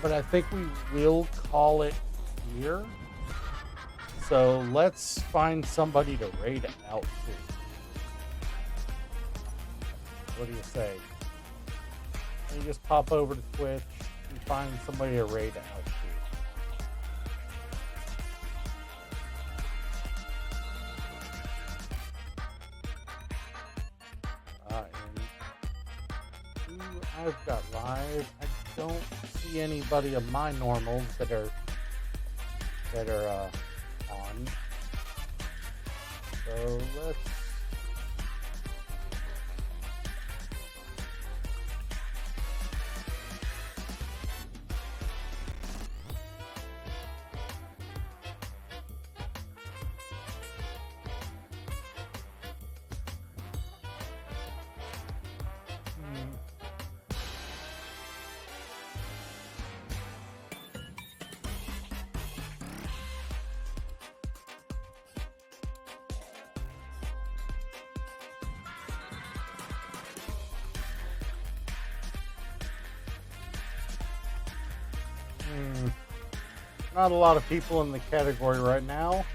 but I think we will call it here. So let's find somebody to raid out to. What do you say? You just pop over to Twitch and find somebody to raid out to. And who I've got live, I don't see anybody of my normals that are on. So let's. Not a lot of people in the category right now.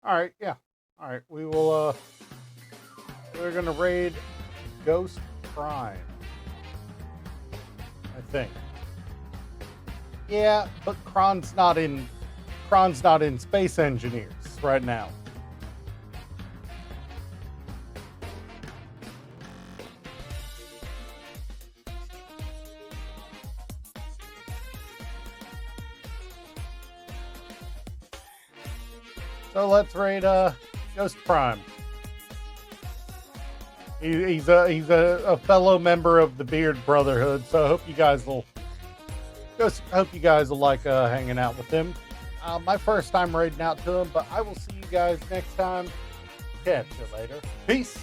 All right, yeah. All right, we will we're going to raid Ghost Prime, I think. Yeah, but Kron's not in Space Engineers right now. So let's raid Ghost Prime. He's a fellow member of the Beard Brotherhood, so I hope you guys will like hanging out with him. My first time raiding out to him, but I will see you guys next time. Catch you later. Peace.